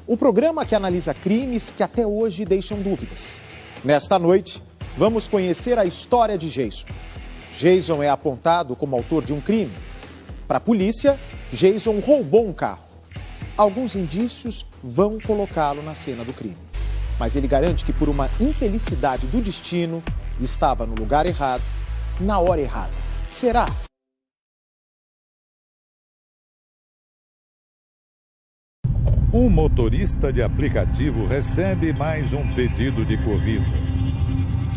o programa que analisa crimes que até hoje deixam dúvidas. Nesta noite, vamos conhecer a história de Jason. Jason é apontado como autor de um crime. Para a polícia, Jason roubou um carro. Alguns indícios vão colocá-lo na cena do crime. Mas ele garante que, por uma infelicidade do destino, estava no lugar errado, na hora errada. Será? Um motorista de aplicativo recebe mais um pedido de corrida.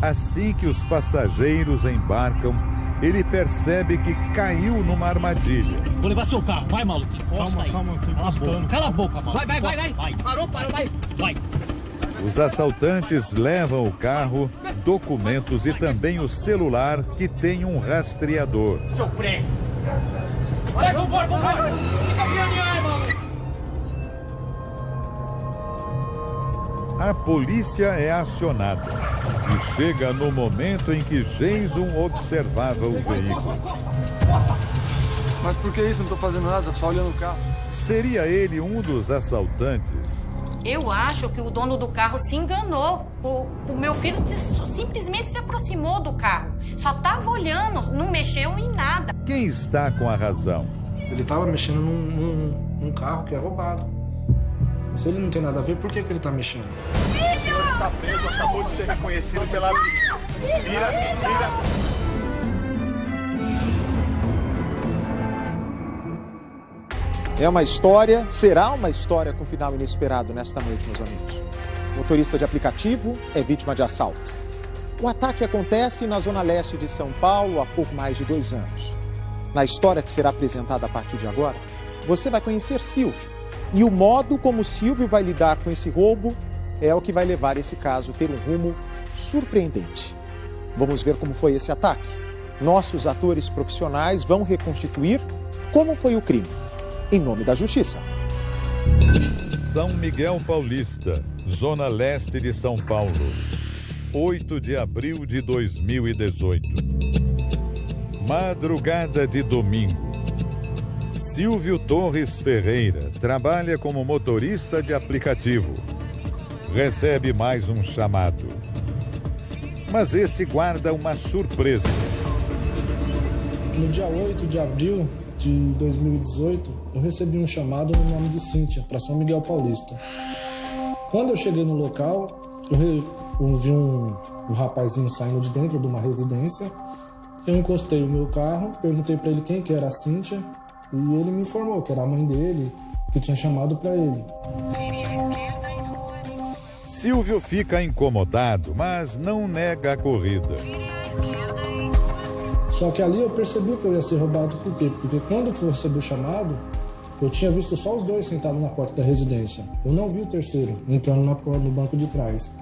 Assim que os passageiros embarcam, ele percebe que caiu numa armadilha. Vou levar seu carro, vai, maluco. Encosta aí. Cala a boca, maluco. Vai. Parou, vai. Os assaltantes levam o carro, documentos e também o celular que tem um rastreador. Seu prego. Vai, vambora. Fica pianinho aí, maluco. A polícia é acionada e chega no momento em que Jason observava o veículo. Mas por que isso? Não tô fazendo nada, só olhando o carro. Seria ele um dos assaltantes? Eu acho que o dono do carro se enganou. O meu filho simplesmente se aproximou do carro. Só tava olhando, não mexeu em nada. Quem está com a razão? Ele tava mexendo num carro que é roubado. Se ele não tem nada a ver, por que ele tá mexendo? O senhor está preso, acabou de ser reconhecido pela... Vira. É uma história, será uma história com final inesperado nesta noite, meus amigos. O motorista de aplicativo é vítima de assalto. O ataque acontece na zona leste de São Paulo há pouco mais de 2 anos. Na história que será apresentada a partir de agora, você vai conhecer Silvio. E o modo como Silvio vai lidar com esse roubo é o que vai levar esse caso a ter um rumo surpreendente. Vamos ver como foi esse ataque. Nossos atores profissionais vão reconstituir como foi o crime. Em nome da Justiça. São Miguel Paulista, zona leste de São Paulo. 8 de abril de 2018. Madrugada de domingo. Silvio Torres Ferreira trabalha como motorista de aplicativo. Recebe mais um chamado. Mas esse guarda uma surpresa. No dia 8 de abril de 2018, eu recebi um chamado no nome de Cíntia, para São Miguel Paulista. Quando eu cheguei no local, eu vi um rapazinho saindo de dentro de uma residência. Eu encostei o meu carro, perguntei para ele quem que era a Cíntia, e ele me informou que era a mãe dele, que tinha chamado para ele. Silvio fica incomodado, mas não nega a corrida. Só que ali eu percebi que eu ia ser roubado. Por quê? Porque quando eu recebi o chamado, eu tinha visto só os dois sentados na porta da residência. Eu não vi o terceiro entrando no banco de trás.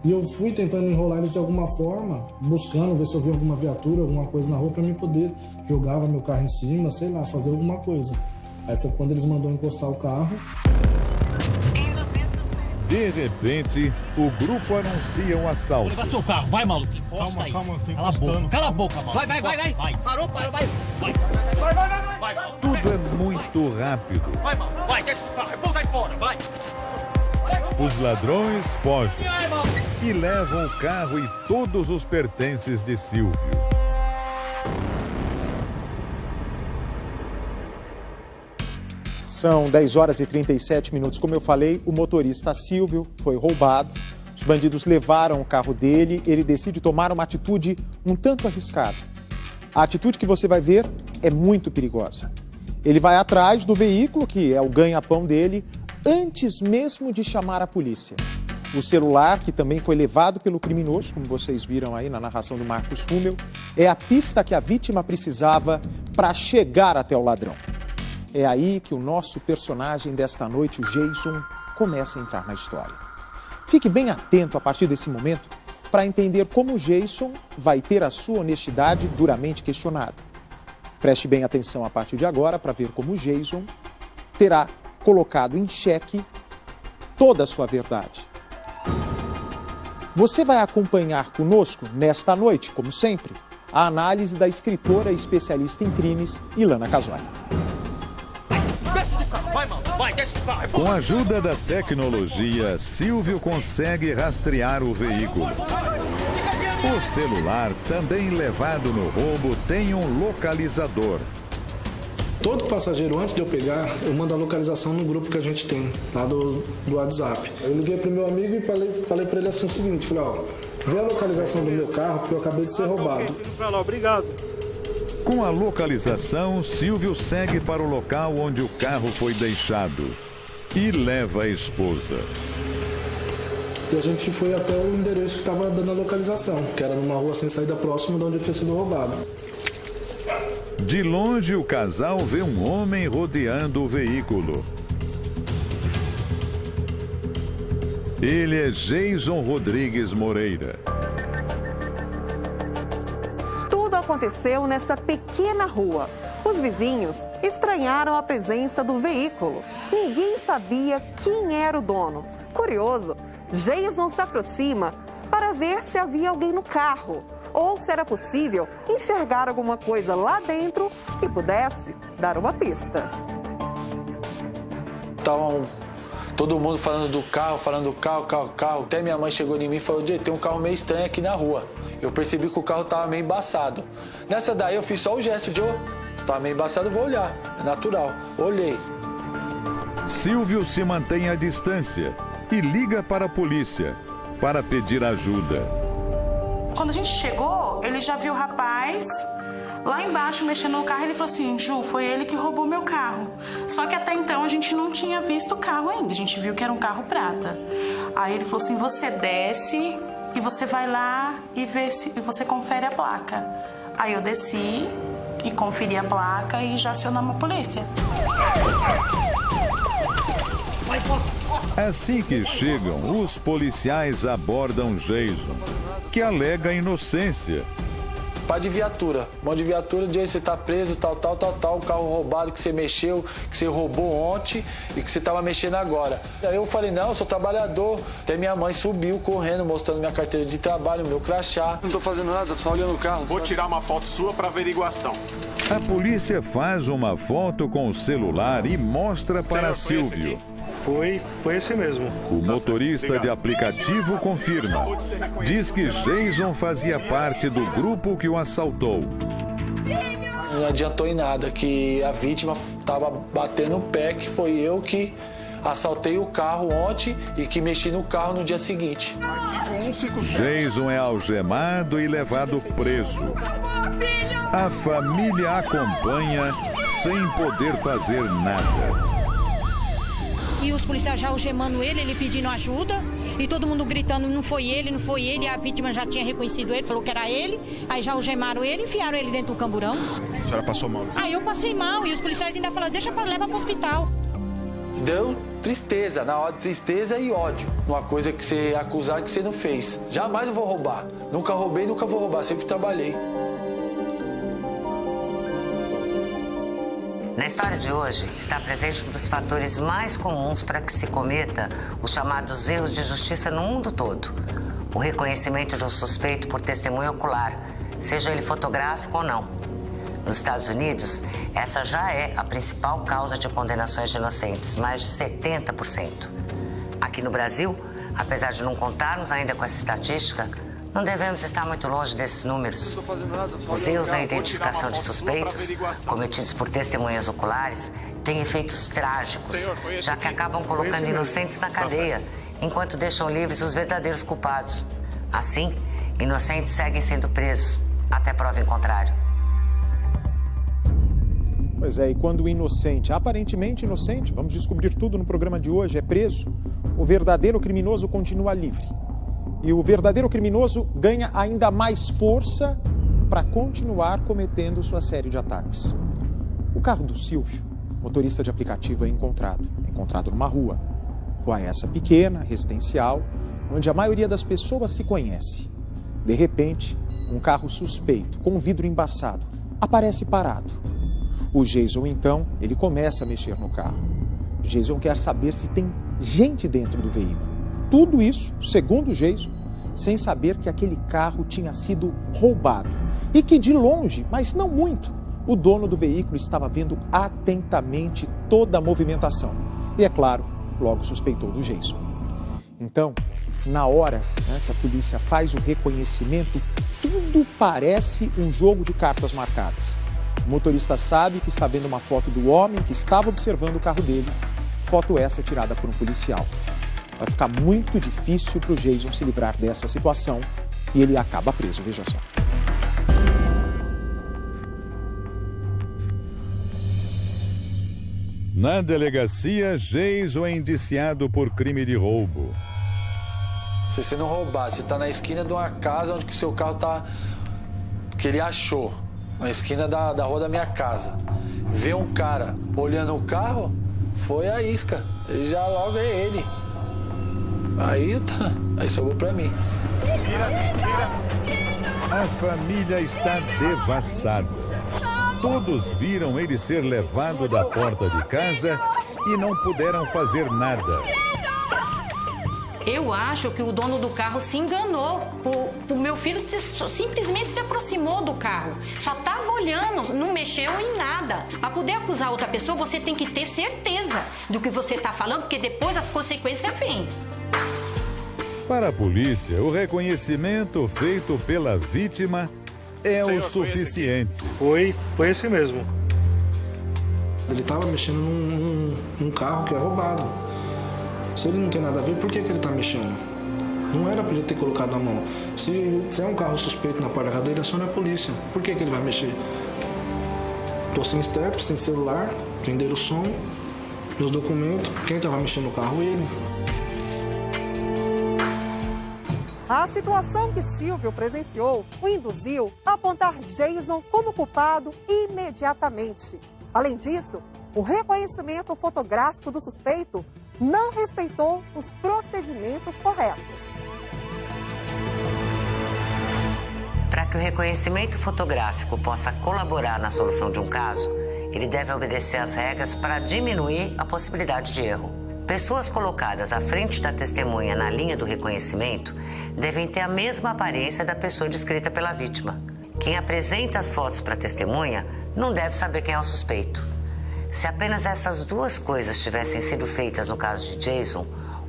E eu fui tentando enrolar eles de alguma forma, buscando ver se eu via alguma viatura, alguma coisa na rua para mim poder jogar meu carro em cima, sei lá, fazer alguma coisa. Aí foi quando eles mandaram encostar o carro. De repente, o grupo anuncia um assalto. Vou levar seu carro, vai, maluco. Encosta aí. Calma, Cala a boca, maluco. Vai. Parou, vai. Vai. Tudo é muito rápido. Vai, maluco. Vai, deixa o carro. Depois vai embora, vai. Os ladrões fogem e levam o carro e todos os pertences de Silvio. São 10 horas e 37 minutos. Como eu falei, o motorista Silvio foi roubado. Os bandidos levaram o carro dele. Ele decide tomar uma atitude um tanto arriscada. A atitude que você vai ver é muito perigosa. Ele vai atrás do veículo, que é o ganha-pão dele, antes mesmo de chamar a polícia. O celular, que também foi levado pelo criminoso, como vocês viram aí na narração do Marcos Rummel, é a pista que a vítima precisava para chegar até o ladrão. É aí que o nosso personagem desta noite, o Jason, começa a entrar na história. Fique bem atento a partir desse momento para entender como o Jason vai ter a sua honestidade duramente questionada. Preste bem atenção a partir de agora para ver como o Jason terá colocado em xeque toda a sua verdade. Você vai acompanhar conosco, nesta noite, como sempre, a análise da escritora e especialista em crimes, Ilana Casoy. Desce do carro, vai, mano, vai. Com a ajuda da tecnologia, Silvio consegue rastrear o veículo. O celular, também levado no roubo, tem um localizador. Todo passageiro, antes de eu pegar, eu mando a localização no grupo que a gente tem, lá do WhatsApp. Eu liguei pro meu amigo e falei para ele assim o seguinte, falei, ó, vê a localização do meu carro, porque eu acabei de ser roubado. Obrigado. Com a localização, Silvio segue para o local onde o carro foi deixado e leva a esposa. E a gente foi até o endereço que estava dando a localização, que era numa rua sem saída próxima de onde eu tinha sido roubado. De longe, o casal vê um homem rodeando o veículo. Ele é Jason Rodrigues Moreira. Tudo aconteceu nessa pequena rua. Os vizinhos estranharam a presença do veículo. Ninguém sabia quem era o dono. Curioso, Jason se aproxima para ver se havia alguém no carro ou se era possível enxergar alguma coisa lá dentro que pudesse dar uma pista. Estavam todo mundo falando do carro. Até minha mãe chegou em mim e falou, tem um carro meio estranho aqui na rua. Eu percebi que o carro estava meio embaçado. Nessa daí eu fiz só o gesto de, tá meio embaçado, vou olhar. É natural. Olhei. Silvio se mantém à distância e liga para a polícia para pedir ajuda. Quando a gente chegou, ele já viu o rapaz lá embaixo mexendo no carro. Ele falou assim, Ju, foi ele que roubou meu carro. Só que até então a gente não tinha visto o carro ainda. A gente viu que era um carro prata. Aí ele falou assim, você desce e você vai lá e vê se você confere a placa. Aí eu desci e conferi a placa e já acionamos a polícia. Assim que chegam, os policiais abordam Jason, que alega inocência. Pai de viatura, mão de viatura, de você tá preso, tal, o carro roubado que você mexeu, que você roubou ontem e que você tava mexendo agora. Aí eu falei, não, eu sou trabalhador. Até minha mãe subiu correndo, mostrando minha carteira de trabalho, meu crachá. Não tô fazendo nada, tô só olhando o carro. Vou tirar uma foto sua para averiguação. A polícia faz uma foto com o celular e mostra para Silvio. Foi esse mesmo. O motorista de aplicativo confirma. Diz que Jason fazia parte do grupo que o assaltou. Não adiantou em nada, que a vítima estava batendo o pé, que foi eu que assaltei o carro ontem e que mexi no carro no dia seguinte. Jason é algemado e levado preso. A família acompanha sem poder fazer nada. E os policiais já algemando ele pedindo ajuda, e todo mundo gritando, não foi ele, e a vítima já tinha reconhecido ele, falou que era ele, aí já algemaram ele, enfiaram ele dentro do camburão. A senhora passou mal? Aí eu passei mal, e os policiais ainda falaram, leva pro hospital. Deu tristeza, na hora de tristeza e ódio. Uma coisa que você acusar que você não fez. Jamais eu vou roubar. Nunca roubei, nunca vou roubar, sempre trabalhei. Na história de hoje, está presente um dos fatores mais comuns para que se cometa os chamados erros de justiça no mundo todo. O reconhecimento de um suspeito por testemunho ocular, seja ele fotográfico ou não. Nos Estados Unidos, essa já é a principal causa de condenações de inocentes, mais de 70%. Aqui no Brasil, apesar de não contarmos ainda com essa estatística, não devemos estar muito longe desses números. Os erros na identificação de suspeitos, cometidos por testemunhas oculares, têm efeitos trágicos, já que acabam colocando inocentes na cadeia, enquanto deixam livres os verdadeiros culpados. Assim, inocentes seguem sendo presos, até prova em contrário. Pois é, e quando o inocente, aparentemente inocente, vamos descobrir tudo no programa de hoje, é preso, o verdadeiro criminoso continua livre. E o verdadeiro criminoso ganha ainda mais força para continuar cometendo sua série de ataques. O carro do Silvio, motorista de aplicativo, é encontrado numa rua. Rua essa pequena, residencial, onde a maioria das pessoas se conhece. De repente, um carro suspeito, com vidro embaçado, aparece parado. O Jason, então, ele começa a mexer no carro. Jason quer saber se tem gente dentro do veículo. Tudo isso, segundo o Jason, sem saber que aquele carro tinha sido roubado. E que de longe, mas não muito, o dono do veículo estava vendo atentamente toda a movimentação. e, é claro, logo suspeitou do Jason. Então, na hora que a polícia faz o reconhecimento, tudo parece um jogo de cartas marcadas. O motorista sabe que está vendo uma foto do homem que estava observando o carro dele, foto essa tirada por um policial. Vai ficar muito difícil para o Jason se livrar dessa situação e ele acaba preso, veja só. Na delegacia, Jason é indiciado por crime de roubo. Se você não roubar, você tá na esquina de uma casa onde o seu carro tá... que ele achou, na esquina da rua da minha casa. Vê um cara olhando o carro, foi a isca. Ele já logo é ele. Aí sobrou pra mim. A família está devastada. Todos viram ele ser levado da porta de casa e não puderam fazer nada. Eu acho que o dono do carro se enganou. O meu filho simplesmente se aproximou do carro. Só estava olhando, não mexeu em nada. Para poder acusar outra pessoa, você tem que ter certeza do que você está falando, porque depois as consequências vêm. Para a polícia, o reconhecimento feito pela vítima é o suficiente. Foi esse mesmo. Ele estava mexendo num carro que é roubado. Se ele não tem nada a ver, por que ele está mexendo? Não era para ele ter colocado a mão. Se é um carro suspeito na porta da cadeira, aciona a polícia. Por que ele vai mexer? Estou sem step, sem celular, prenderam o som, meus documentos. Quem estava mexendo no carro? Ele. A situação que Silvio presenciou o induziu a apontar Jason como culpado imediatamente. Além disso, o reconhecimento fotográfico do suspeito não respeitou os procedimentos corretos. Para que o reconhecimento fotográfico possa colaborar na solução de um caso, ele deve obedecer às regras para diminuir a possibilidade de erro. Pessoas colocadas à frente da testemunha na linha do reconhecimento devem ter a mesma aparência da pessoa descrita pela vítima. Quem apresenta as fotos para a testemunha não deve saber quem é o suspeito. Se apenas essas duas coisas tivessem sido feitas no caso de Jason,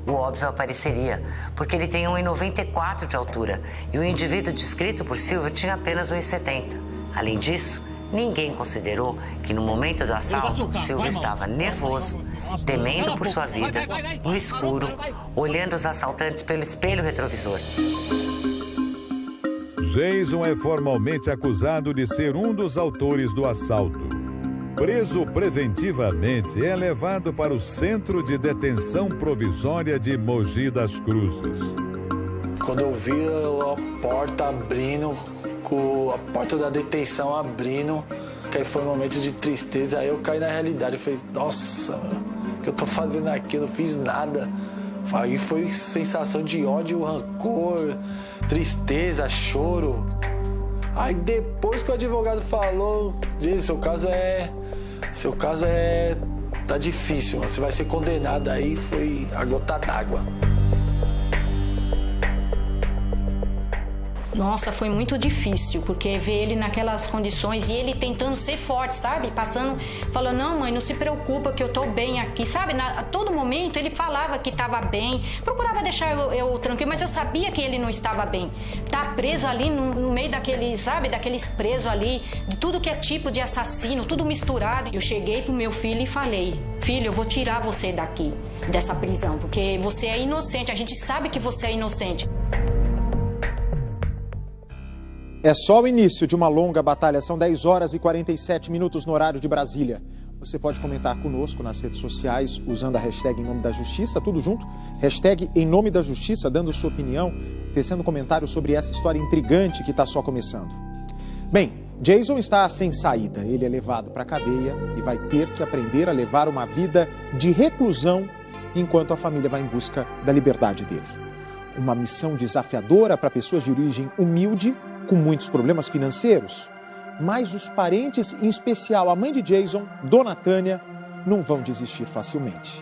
o óbvio apareceria, porque ele tem 1,94 de altura e o indivíduo descrito por Silvio tinha apenas 1,70. Além disso, ninguém considerou que no momento do assalto, Silvio estava nervoso, temendo por sua vida, no escuro, olhando os assaltantes pelo espelho retrovisor. Jason é formalmente acusado de ser um dos autores do assalto. Preso preventivamente, é levado para o Centro de Detenção Provisória de Mogi das Cruzes. Quando eu vi a porta abrindo, a porta da detenção abrindo, que aí foi um momento de tristeza, aí eu caí na realidade. Eu falei, nossa, o que eu tô fazendo aqui? Eu não fiz nada. Aí foi sensação de ódio, rancor, tristeza, choro. Aí depois que o advogado falou, disse, seu caso tá difícil, você vai ser condenado. Aí foi a gota d'água. Nossa, foi muito difícil, porque ver ele naquelas condições e ele tentando ser forte, sabe? Falando, não, mãe, não se preocupa que eu tô bem aqui, sabe? A todo momento ele falava que estava bem, procurava deixar eu tranquilo, mas eu sabia que ele não estava bem. Tá preso ali no meio daqueles, sabe? Daqueles presos ali, de tudo que é tipo de assassino, tudo misturado. Eu cheguei pro meu filho e falei, filho, eu vou tirar você daqui, dessa prisão, porque você é inocente, a gente sabe que você é inocente. É só o início de uma longa batalha. São 10 horas e 47 minutos no horário de Brasília. Você pode comentar conosco nas redes sociais usando a hashtag Em Nome da Justiça, tudo junto. Hashtag Em Nome da Justiça, dando sua opinião, tecendo comentários sobre essa história intrigante que está só começando. Bem, Jason está sem saída. Ele é levado para a cadeia e vai ter que aprender a levar uma vida de reclusão enquanto a família vai em busca da liberdade dele. Uma missão desafiadora para pessoas de origem humilde, com muitos problemas financeiros, mas os parentes, em especial a mãe de Jason, Dona Tânia, não vão desistir facilmente.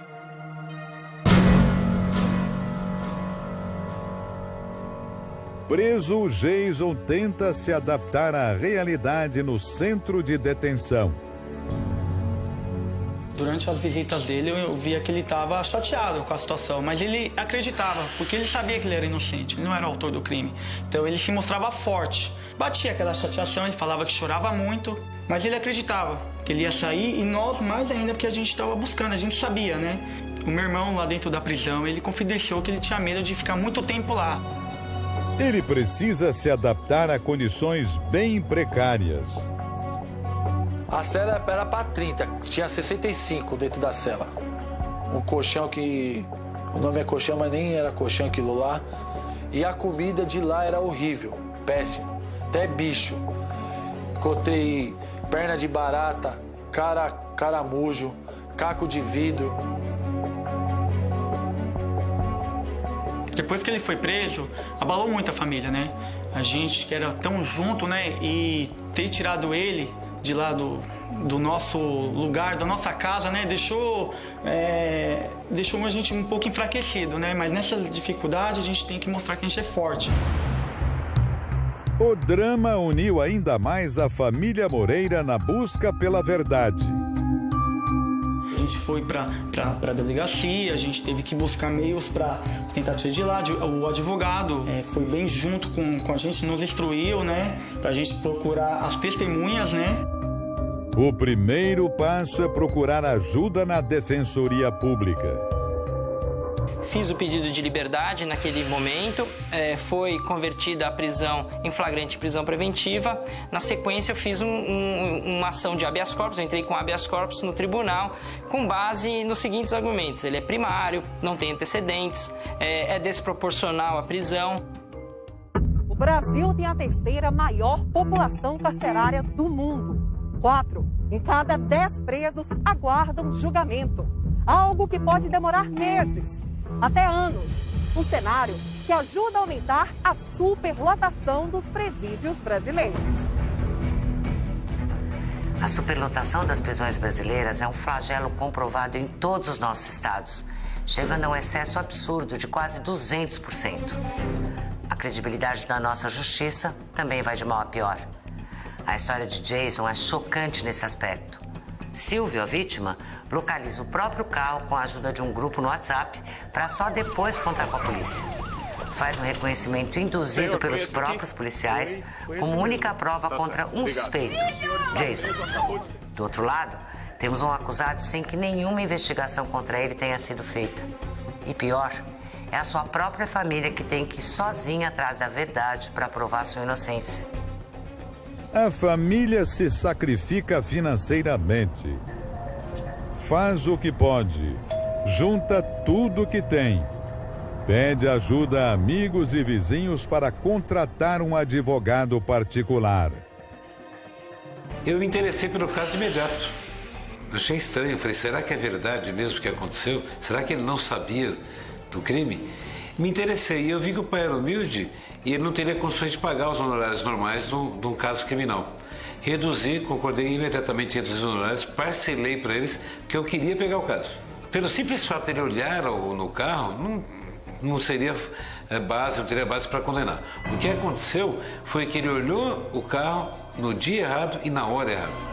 Preso, Jason tenta se adaptar à realidade no centro de detenção. Durante as visitas dele, eu via que ele estava chateado com a situação, mas ele acreditava, porque ele sabia que ele era inocente, ele não era o autor do crime. Então ele se mostrava forte. Batia aquela chateação, ele falava que chorava muito, mas ele acreditava que ele ia sair e nós mais ainda, porque a gente estava buscando, a gente sabia, né? O meu irmão lá dentro da prisão, ele confidenciou que ele tinha medo de ficar muito tempo lá. Ele precisa se adaptar a condições bem precárias. A cela era para 30, tinha 65 dentro da cela. Um colchão que... O nome é colchão, mas nem era colchão aquilo lá. E a comida de lá era horrível, péssimo. Até bicho. Encontrei perna de barata, caramujo, caco de vidro. Depois que ele foi preso, abalou muito a família, né? A gente que era tão junto, né? E ter tirado ele de lá do nosso lugar, da nossa casa, né? Deixou a gente um pouco enfraquecido, né? Mas nessa dificuldade a gente tem que mostrar que a gente é forte. O drama uniu ainda mais a família Moreira na busca pela verdade. A gente foi para a delegacia, a gente teve que buscar meios para tentar tirar de lá. O advogado foi bem junto com a gente, nos instruiu, né? Para a gente procurar as testemunhas, né? O primeiro passo é procurar ajuda na Defensoria Pública. Fiz o pedido de liberdade naquele momento, foi convertida a prisão em flagrante prisão preventiva. Na sequência, eu fiz uma ação de habeas corpus, eu entrei com habeas corpus no tribunal, com base nos seguintes argumentos: ele é primário, não tem antecedentes, é desproporcional a prisão. O Brasil tem a terceira maior população carcerária do mundo. 4 em cada 10 presos aguardam julgamento, algo que pode demorar meses, até anos. Um cenário que ajuda a aumentar a superlotação dos presídios brasileiros. A superlotação das prisões brasileiras é um flagelo comprovado em todos os nossos estados, chegando a um excesso absurdo de quase 200%. A credibilidade da nossa justiça também vai de mal a pior. A história de Jason é chocante nesse aspecto. Silvio, a vítima, localiza o próprio carro com a ajuda de um grupo no WhatsApp para só depois contar com a polícia. Faz um reconhecimento induzido pelos próprios policiais como única prova contra um suspeito, Jason. Do outro lado, temos um acusado sem que nenhuma investigação contra ele tenha sido feita. E pior, é a sua própria família que tem que ir sozinha atrás da verdade para provar sua inocência. A família se sacrifica financeiramente. Faz o que pode. Junta tudo que tem. Pede ajuda a amigos e vizinhos para contratar um advogado particular. Eu me interessei pelo caso de imediato. Eu achei estranho. Falei, será que é verdade mesmo o que aconteceu? Será que ele não sabia do crime? Me interessei e eu vi que o pai era humilde e ele não teria condições de pagar os honorários normais de um caso criminal. Reduzi, concordei imediatamente entre os honorários, parcelei para eles, porque eu queria pegar o caso. Pelo simples fato de ele olhar no carro, não seria base, não teria base para condenar. O que aconteceu foi que ele olhou o carro no dia errado e na hora errada.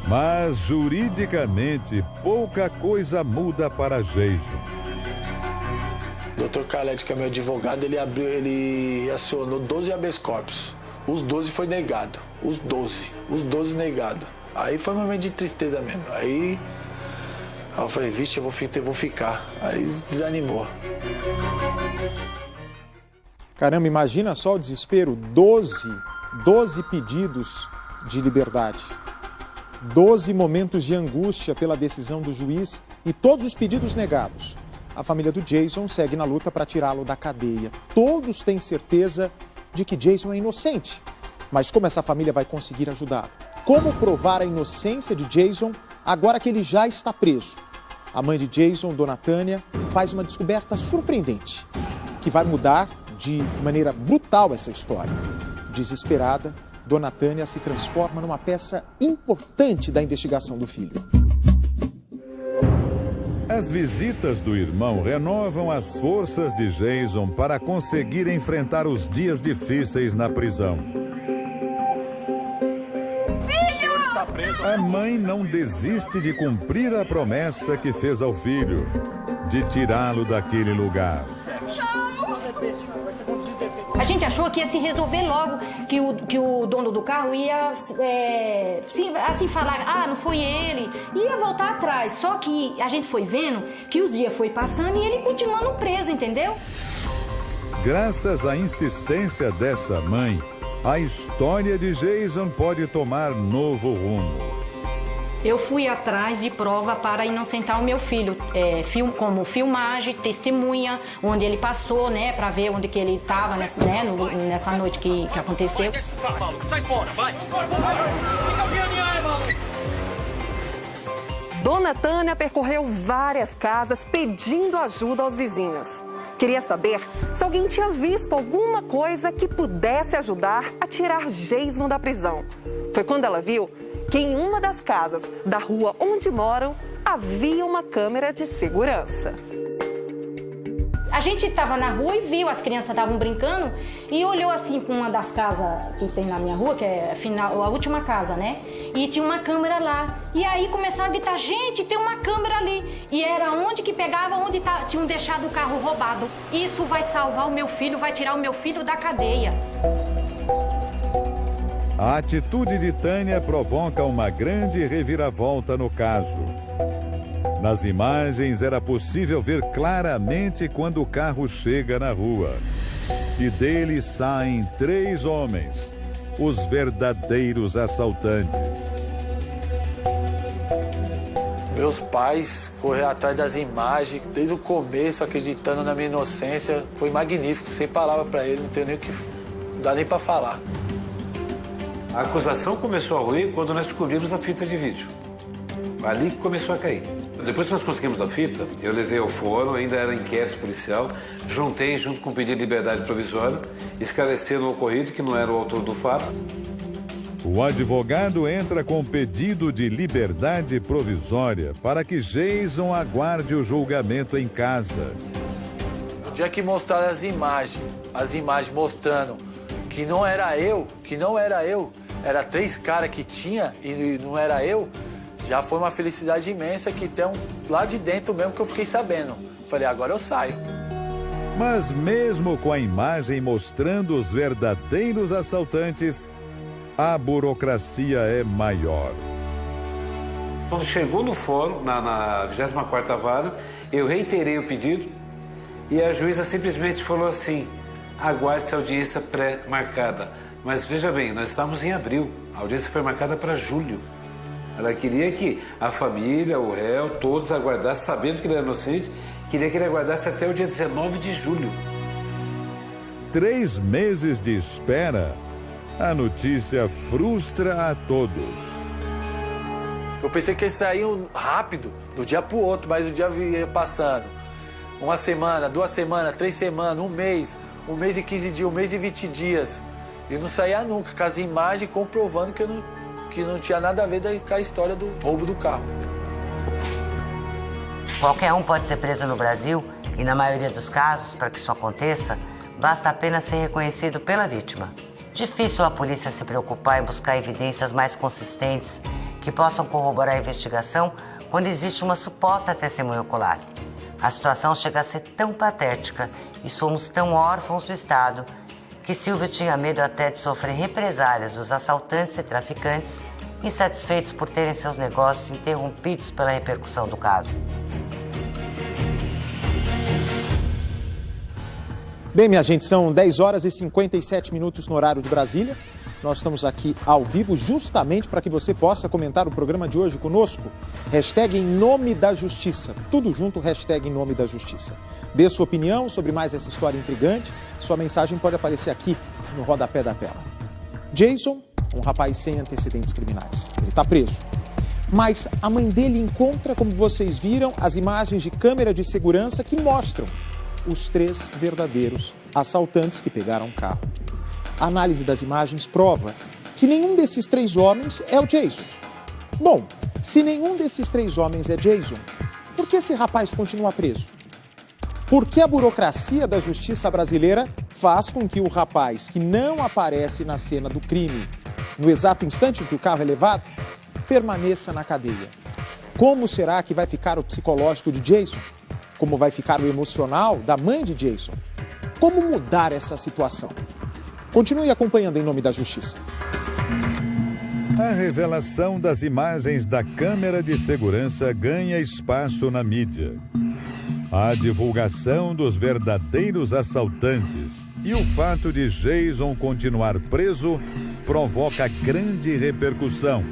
Mas, juridicamente, pouca coisa muda para Jason. O Dr. Caled, que é meu advogado, ele acionou 12 habeas corpus. Os 12 foi negado. Os 12 negado. Aí foi um momento de tristeza mesmo. Aí eu falei, vixe, eu vou ficar. Aí desanimou. Caramba, imagina só o desespero. 12 pedidos de liberdade. 12 momentos de angústia pela decisão do juiz e todos os pedidos negados. A família do Jason segue na luta para tirá-lo da cadeia. Todos têm certeza de que Jason é inocente. Mas como essa família vai conseguir ajudá-lo? Como provar a inocência de Jason agora que ele já está preso? A mãe de Jason, Dona Tânia, faz uma descoberta surpreendente, que vai mudar de maneira brutal essa história. Desesperada, Dona Tânia se transforma numa peça importante da investigação do filho. As visitas do irmão renovam as forças de Jason para conseguir enfrentar os dias difíceis na prisão. O senhor está A mãe não desiste de cumprir a promessa que fez ao filho, de tirá-lo daquele lugar. A gente achou que ia se resolver logo, que o dono do carro ia assim falar, não foi ele, ia voltar atrás. Só que a gente foi vendo que os dias foi passando e ele continuando preso, entendeu? Graças à insistência dessa mãe, a história de Jason pode tomar novo rumo. Eu fui atrás de prova para inocentar o meu filho, como filmagem, testemunha, onde ele passou, né, para ver onde que ele estava, nessa noite que aconteceu. Sai fora, vai! Dona Tânia percorreu várias casas pedindo ajuda aos vizinhos. Queria saber se alguém tinha visto alguma coisa que pudesse ajudar a tirar Jason da prisão. Foi quando ela viu que em uma das casas da rua onde moram havia uma câmera de segurança. A gente estava na rua e viu, as crianças estavam brincando e olhou assim para uma das casas que tem na minha rua, que é a última casa, né? E tinha uma câmera lá. E aí começaram a gritar, gente, tem uma câmera ali. E era onde que pegava, onde tinham deixado o carro roubado. Isso vai salvar o meu filho, vai tirar o meu filho da cadeia. A atitude de Tânia provoca uma grande reviravolta no caso. Nas imagens era possível ver claramente quando o carro chega na rua. E dele saem 3 homens, os verdadeiros assaltantes. Meus pais correram atrás das imagens, desde o começo, acreditando na minha inocência. Foi magnífico, sem palavra para ele, não tenho nem o que... não dá nem para falar. A acusação começou a ruir quando nós descobrimos a fita de vídeo. Ali que começou a cair. Depois que nós conseguimos a fita, eu levei ao fórum, ainda era inquérito policial, juntei junto com o pedido de liberdade provisória, esclarecendo o ocorrido, que não era o autor do fato. O advogado entra com pedido de liberdade provisória para que Jason aguarde o julgamento em casa. No dia que mostraram as imagens mostrando que não era eu, era 3 caras que tinha e não era eu, já foi uma felicidade imensa que tem lá de dentro mesmo que eu fiquei sabendo. Falei, agora eu saio. Mas mesmo com a imagem mostrando os verdadeiros assaltantes, a burocracia é maior. Quando chegou no fórum, na 24ª vara, eu reiterei o pedido e a juíza simplesmente falou assim, aguarde-se a audiência pré-marcada. Mas veja bem, nós estamos em abril, a audiência foi marcada para julho. Ela queria que a família, o réu, todos aguardassem, sabendo que ele era inocente, queria que ele aguardasse até o dia 19 de julho. 3 meses de espera, a notícia frustra a todos. Eu pensei que eles saíam rápido, do dia para o outro, mas o dia ia passando. 1 semana, 2 semanas, 3 semanas, 1 mês, 1 mês e 15 dias, 1 mês e 20 dias. E não saía nunca, com as imagens comprovando que não tinha nada a ver com a história do roubo do carro. Qualquer um pode ser preso no Brasil e, na maioria dos casos, para que isso aconteça, basta apenas ser reconhecido pela vítima. Difícil a polícia se preocupar em buscar evidências mais consistentes que possam corroborar a investigação quando existe uma suposta testemunha ocular. A situação chega a ser tão patética e somos tão órfãos do Estado que Silvio tinha medo até de sofrer represálias dos assaltantes e traficantes, insatisfeitos por terem seus negócios interrompidos pela repercussão do caso. Bem, minha gente, são 10 horas e 57 minutos no horário de Brasília. Nós estamos aqui ao vivo justamente para que você possa comentar o programa de hoje conosco. Hashtag em nome da justiça. Tudo junto, hashtag em nome da justiça. Dê sua opinião sobre mais essa história intrigante. Sua mensagem pode aparecer aqui no rodapé da tela. Jason, um rapaz sem antecedentes criminais. Ele está preso. Mas a mãe dele encontra, como vocês viram, as imagens de câmera de segurança que mostram os 3 verdadeiros assaltantes que pegaram o carro. A análise das imagens prova que nenhum desses 3 homens é o Jason. Bom, se nenhum desses 3 homens é Jason, por que esse rapaz continua preso? Por que a burocracia da justiça brasileira faz com que o rapaz que não aparece na cena do crime, no exato instante em que o carro é levado, permaneça na cadeia. Como será que vai ficar o psicológico de Jason? Como vai ficar o emocional da mãe de Jason? Como mudar essa situação? Continue acompanhando Em Nome da Justiça. A revelação das imagens da câmera de segurança ganha espaço na mídia. A divulgação dos verdadeiros assaltantes e o fato de Jason continuar preso provoca grande repercussão.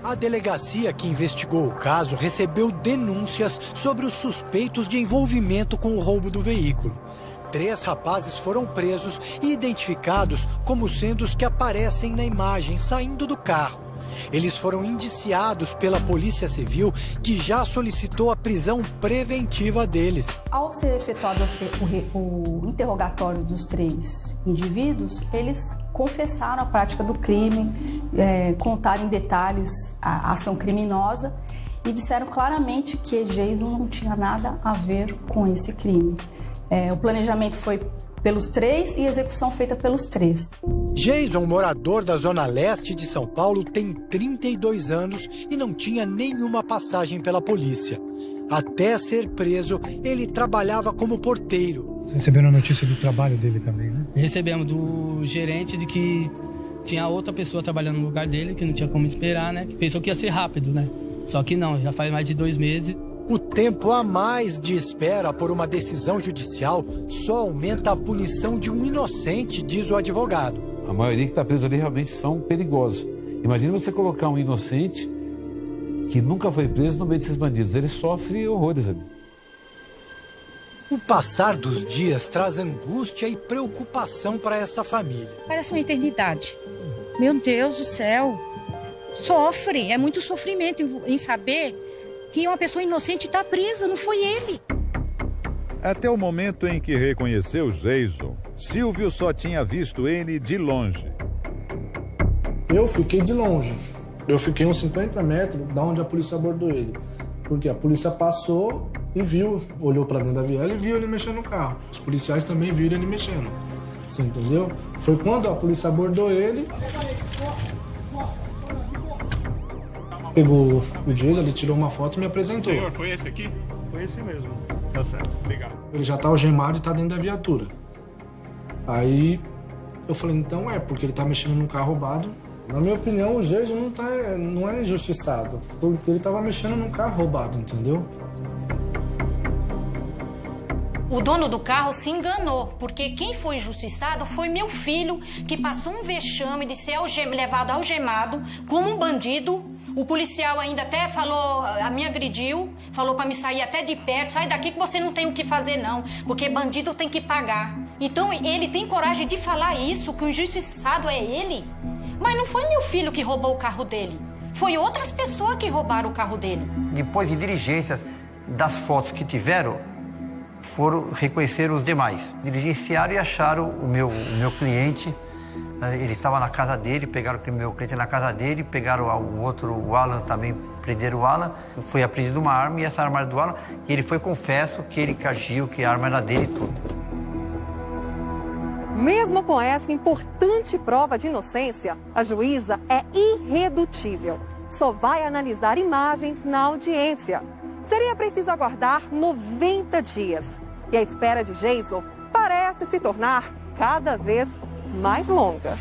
A delegacia que investigou o caso recebeu denúncias sobre os suspeitos de envolvimento com o roubo do veículo. 3 rapazes foram presos e identificados como sendo os que aparecem na imagem saindo do carro. Eles foram indiciados pela Polícia Civil, que já solicitou a prisão preventiva deles. Ao ser efetuado o interrogatório dos 3 indivíduos, eles confessaram a prática do crime, contaram em detalhes a ação criminosa e disseram claramente que Jason não tinha nada a ver com esse crime. O planejamento foi pelos 3 e a execução feita pelos 3. Jason, morador da Zona Leste de São Paulo, tem 32 anos e não tinha nenhuma passagem pela polícia. Até ser preso, ele trabalhava como porteiro. Vocês receberam a notícia do trabalho dele também, né? Recebemos do gerente de que tinha outra pessoa trabalhando no lugar dele, que não tinha como esperar, né? Pensou que ia ser rápido, né? Só que não, já faz mais de 2 meses. O tempo a mais de espera por uma decisão judicial só aumenta a punição de um inocente, diz o advogado. A maioria que está preso ali realmente são perigosos. Imagina você colocar um inocente que nunca foi preso no meio desses bandidos. Ele sofre horrores ali. O passar dos dias traz angústia e preocupação para essa família. Parece uma eternidade. Meu Deus do céu. Sofre, é muito sofrimento em saber que uma pessoa inocente está presa, não foi ele. Até o momento em que reconheceu Jason, Silvio só tinha visto ele de longe. Eu fiquei de longe. Eu fiquei uns 50 metros da onde a polícia abordou ele. Porque a polícia passou e viu, olhou para dentro da viela e viu ele mexendo no carro. Os policiais também viram ele mexendo. Você entendeu? Foi quando a polícia abordou ele. Pegou o Jason, ele tirou uma foto e me apresentou. Senhor, foi esse aqui? Foi esse mesmo. Tá certo, obrigado. Ele já tá algemado e tá dentro da viatura. Aí eu falei, então porque ele tá mexendo num carro roubado. Na minha opinião, o Jason não é injustiçado, porque ele tava mexendo num carro roubado, entendeu? O dono do carro se enganou, porque quem foi injustiçado foi meu filho, que passou um vexame de ser levado algemado como um bandido. O policial ainda até falou, me agrediu, falou pra me sair até de perto, sai daqui que você não tem o que fazer não, porque bandido tem que pagar. Então ele tem coragem de falar isso, que o injustiçado é ele? Mas não foi meu filho que roubou o carro dele, foi outras pessoas que roubaram o carro dele. Depois de diligências das fotos que tiveram, foram reconhecer os demais. Diligenciaram e acharam o meu cliente. Ele estava na casa dele, pegaram o meu cliente na casa dele, pegaram o Alan também, prenderam o Alan. Foi apreendida uma arma e essa arma era do Alan. E ele foi confesso que ele agiu, que a arma era dele e tudo. Mesmo com essa importante prova de inocência, a juíza é irredutível. Só vai analisar imagens na audiência. Seria preciso aguardar 90 dias. E a espera de Jason parece se tornar cada vez mais longa.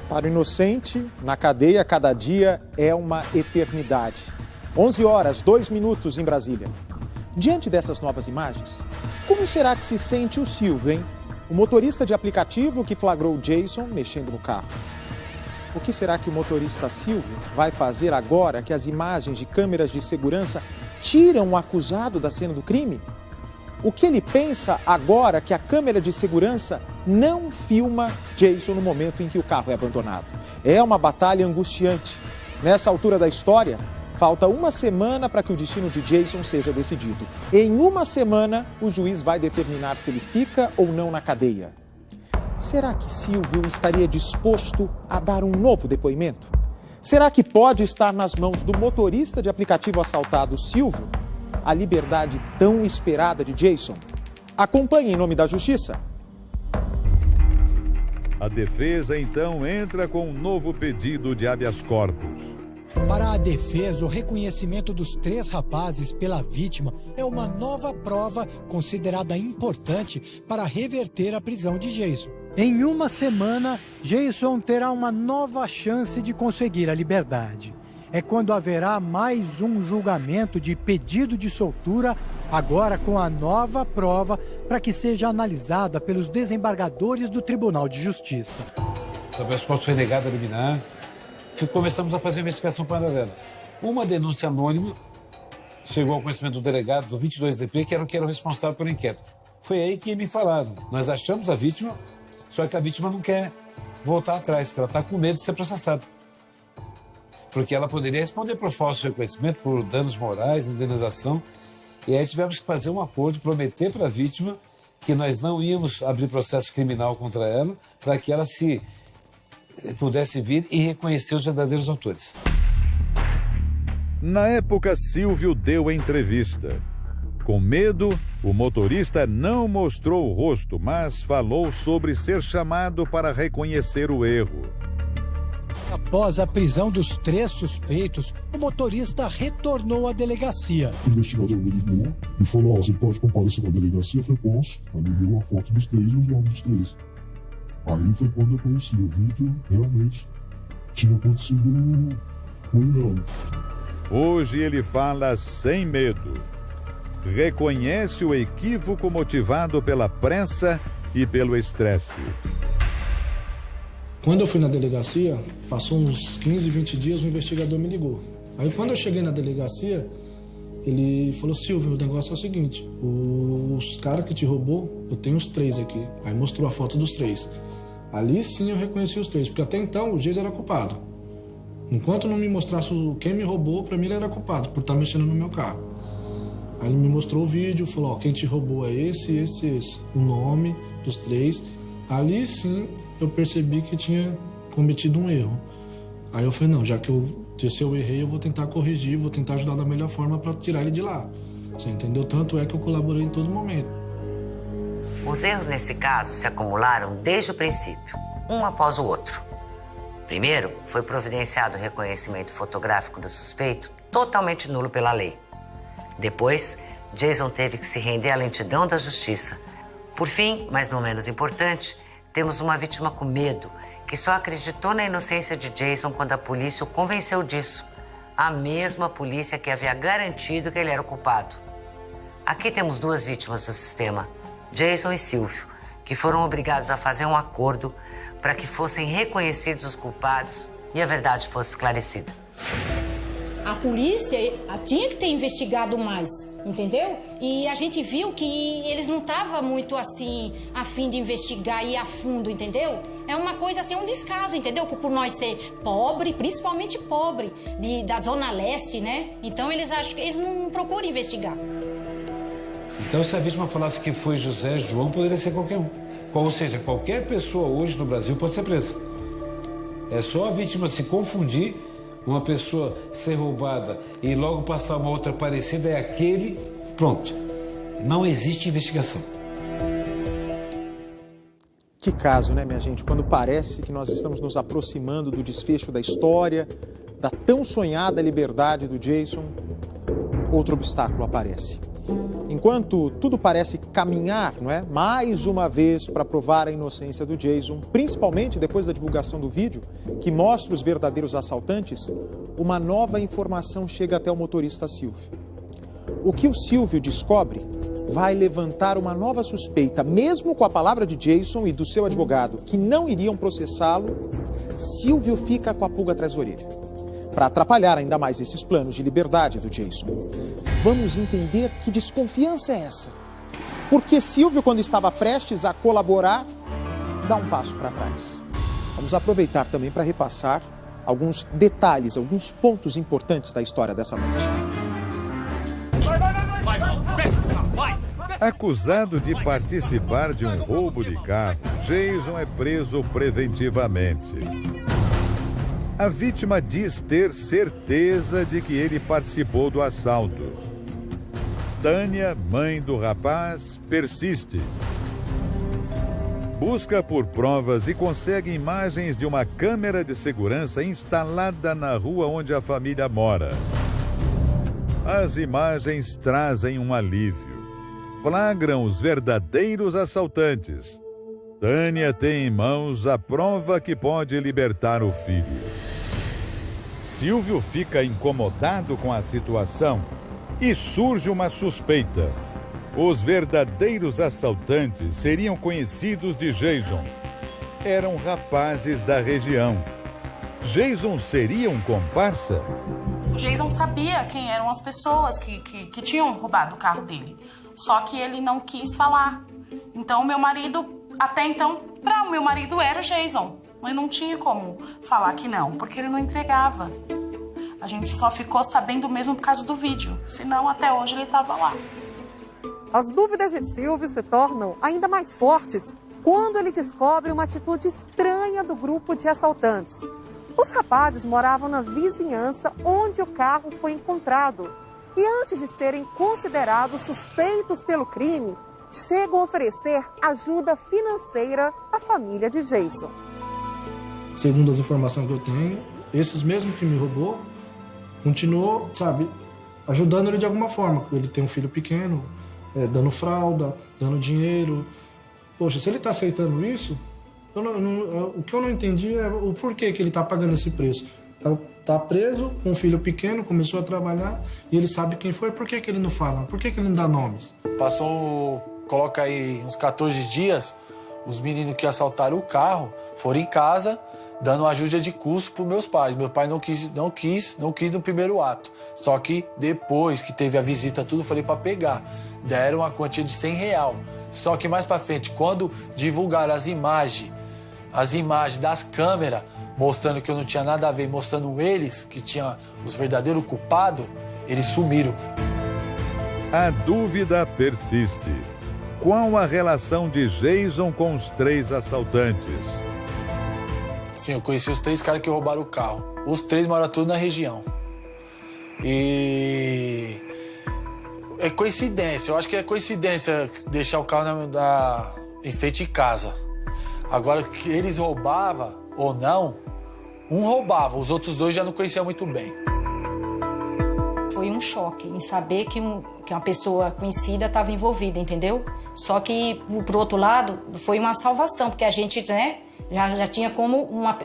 Para o inocente, na cadeia, cada dia é uma eternidade. 11h02 em Brasília. Diante dessas novas imagens, como será que se sente o Silvio, hein? O motorista de aplicativo que flagrou Jason mexendo no carro. O que será que o motorista Silvio vai fazer agora que as imagens de câmeras de segurança tiram o acusado da cena do crime? O que ele pensa agora que a câmera de segurança não filma Jason no momento em que o carro é abandonado? É uma batalha angustiante. Nessa altura da história, falta uma semana para que o destino de Jason seja decidido. Em uma semana, o juiz vai determinar se ele fica ou não na cadeia. Será que Silvio estaria disposto a dar um novo depoimento? Será que pode estar nas mãos do motorista de aplicativo assaltado, Silvio, a liberdade tão esperada de Jason? Acompanhe Em Nome da Justiça. A defesa então entra com um novo pedido de habeas corpus. Para a defesa, o reconhecimento dos 3 rapazes pela vítima é uma nova prova considerada importante para reverter a prisão de Jason. Em uma semana, Jason terá uma nova chance de conseguir a liberdade. É quando haverá mais um julgamento de pedido de soltura, agora com a nova prova para que seja analisada pelos desembargadores do Tribunal de Justiça. O habeas corpus foi negado a liminar. Começamos a fazer uma investigação paralela. Uma denúncia anônima chegou ao conhecimento do delegado do 22DP, que era o responsável pelo inquérito. Foi aí que me falaram. Nós achamos a vítima, só que a vítima não quer voltar atrás, que ela está com medo de ser processada. Porque ela poderia responder por falso reconhecimento, por danos morais, indenização. E aí tivemos que fazer um acordo, prometer para a vítima que nós não íamos abrir processo criminal contra ela, para que ela se pudesse vir e reconhecer os verdadeiros autores. Na época, Silvio deu entrevista. Com medo, o motorista não mostrou o rosto, mas falou sobre ser chamado para reconhecer o erro. Após a prisão dos 3 suspeitos, o motorista retornou à delegacia. O investigador me ligou e falou: você pode comparecer na delegacia? Eu falei: posso. Aí me deu a foto dos 3 e os nomes dos 3. Aí foi quando eu conheci, eu vi que realmente tinha acontecido um engano. Hoje ele fala sem medo. Reconhece o equívoco motivado pela pressa e pelo estresse. Quando eu fui na delegacia, passou uns 15, 20 dias, o investigador me ligou. Aí quando eu cheguei na delegacia, ele falou: Silvio, o negócio é o seguinte, os caras que te roubou, eu tenho os 3 aqui. Aí mostrou a foto dos 3. Ali sim eu reconheci os 3, porque até então o Jason era culpado. Enquanto não me mostrasse quem me roubou, pra mim ele era culpado, por estar mexendo no meu carro. Aí ele me mostrou o vídeo, falou: ó, quem te roubou é esse, esse, esse. O nome dos 3. Ali sim eu percebi que tinha cometido um erro. Aí eu falei: não, já que se eu errei, eu vou tentar corrigir, vou tentar ajudar da melhor forma para tirar ele de lá. Você entendeu? Tanto é que eu colaborei em todo momento. Os erros nesse caso se acumularam desde o princípio, um após o outro. Primeiro, foi providenciado o reconhecimento fotográfico do suspeito, totalmente nulo pela lei. Depois, Jason teve que se render à lentidão da justiça. Por fim, mas não menos importante, temos uma vítima com medo, que só acreditou na inocência de Jason quando a polícia o convenceu disso. A mesma polícia que havia garantido que ele era o culpado. Aqui temos 2 vítimas do sistema, Jason e Silvio, que foram obrigados a fazer um acordo para que fossem reconhecidos os culpados e a verdade fosse esclarecida. A polícia tinha que ter investigado mais, entendeu? E a gente viu que eles não estavam muito assim, a fim de investigar e ir a fundo, entendeu? É uma coisa assim, um descaso, entendeu? Por nós ser pobre, principalmente pobre, da Zona Leste, né? Então eles acham que eles não procuram investigar. Então, se a vítima falasse que foi José, João, poderia ser qualquer um. Ou seja, qualquer pessoa hoje no Brasil pode ser presa. É só a vítima se confundir, uma pessoa ser roubada e logo passar uma outra parecida, é aquele, pronto. Não existe investigação. Que caso, né, minha gente? Quando parece que nós estamos nos aproximando do desfecho da história, da tão sonhada liberdade do Jason, outro obstáculo aparece. Enquanto tudo parece caminhar, não é? Mais uma vez para provar a inocência do Jason, principalmente depois da divulgação do vídeo, que mostra os verdadeiros assaltantes, uma nova informação chega até o motorista Silvio. O que o Silvio descobre vai levantar uma nova suspeita, mesmo com a palavra de Jason e do seu advogado, que não iriam processá-lo. Silvio fica com a pulga atrás da orelha, para atrapalhar ainda mais esses planos de liberdade do Jason. Vamos entender que desconfiança é essa. Porque Silvio, quando estava prestes a colaborar, dá um passo para trás. Vamos aproveitar também para repassar alguns detalhes, alguns pontos importantes da história dessa noite. Acusado de participar de um roubo de carro, Jason é preso preventivamente. A vítima diz ter certeza de que ele participou do assalto. Tânia, mãe do rapaz, persiste. busca por provas e consegue imagens de uma câmera de segurança instalada na rua onde a família mora. As imagens trazem um alívio. Flagram os verdadeiros assaltantes. Tânia tem em mãos a prova que pode libertar o filho. Silvio fica incomodado com a situação e surge uma suspeita. Os verdadeiros assaltantes seriam conhecidos de Jason. Eram rapazes da região. Jason seria um comparsa? O Jason sabia quem eram as pessoas que tinham roubado o carro dele. Só que ele não quis falar. Então, meu marido, até então, para o meu marido era o Jason. Mas não tinha como falar que não, porque ele não entregava. A gente só ficou sabendo mesmo por causa do vídeo. Senão, até hoje, ele estava lá. As dúvidas de Silvio se tornam ainda mais fortes quando ele descobre uma atitude estranha do grupo de assaltantes. Os rapazes moravam na vizinhança onde o carro foi encontrado. E antes de serem considerados suspeitos pelo crime, chegam a oferecer ajuda financeira à família de Jason. Segundo as informações que eu tenho, esses mesmos que me roubou, continuou, ajudando ele de alguma forma. Ele tem um filho pequeno, dando fralda, dando dinheiro. Poxa, se ele está aceitando isso, o que eu não entendi é o porquê que ele está pagando esse preço. Tá preso com um filho pequeno, começou a trabalhar e ele sabe quem foi. Por que ele não fala? Por que ele não dá nomes? Coloca aí uns 14 dias, os meninos que assaltaram o carro foram em casa dando ajuda de custo para os meus pais. Meu pai não quis no primeiro ato. Só que depois que teve a visita tudo, falei para pegar. Deram uma quantia de R$100. Só que mais para frente, quando divulgaram as imagens das câmeras, mostrando que eu não tinha nada a ver, mostrando eles que tinham os verdadeiros culpados, eles sumiram. A dúvida persiste. Qual a relação de Jason com os 3 assaltantes? Sim, eu conheci os 3 caras que roubaram o carro. Os 3 moram tudo na região. E é coincidência, eu acho que é coincidência deixar o carro em frente de casa. Agora, que eles roubavam ou não, um roubava, os outros 2 já não conheciam muito bem. Foi um choque em saber que uma pessoa conhecida estava envolvida, entendeu? Só que, por outro lado, foi uma salvação, porque a gente, já tinha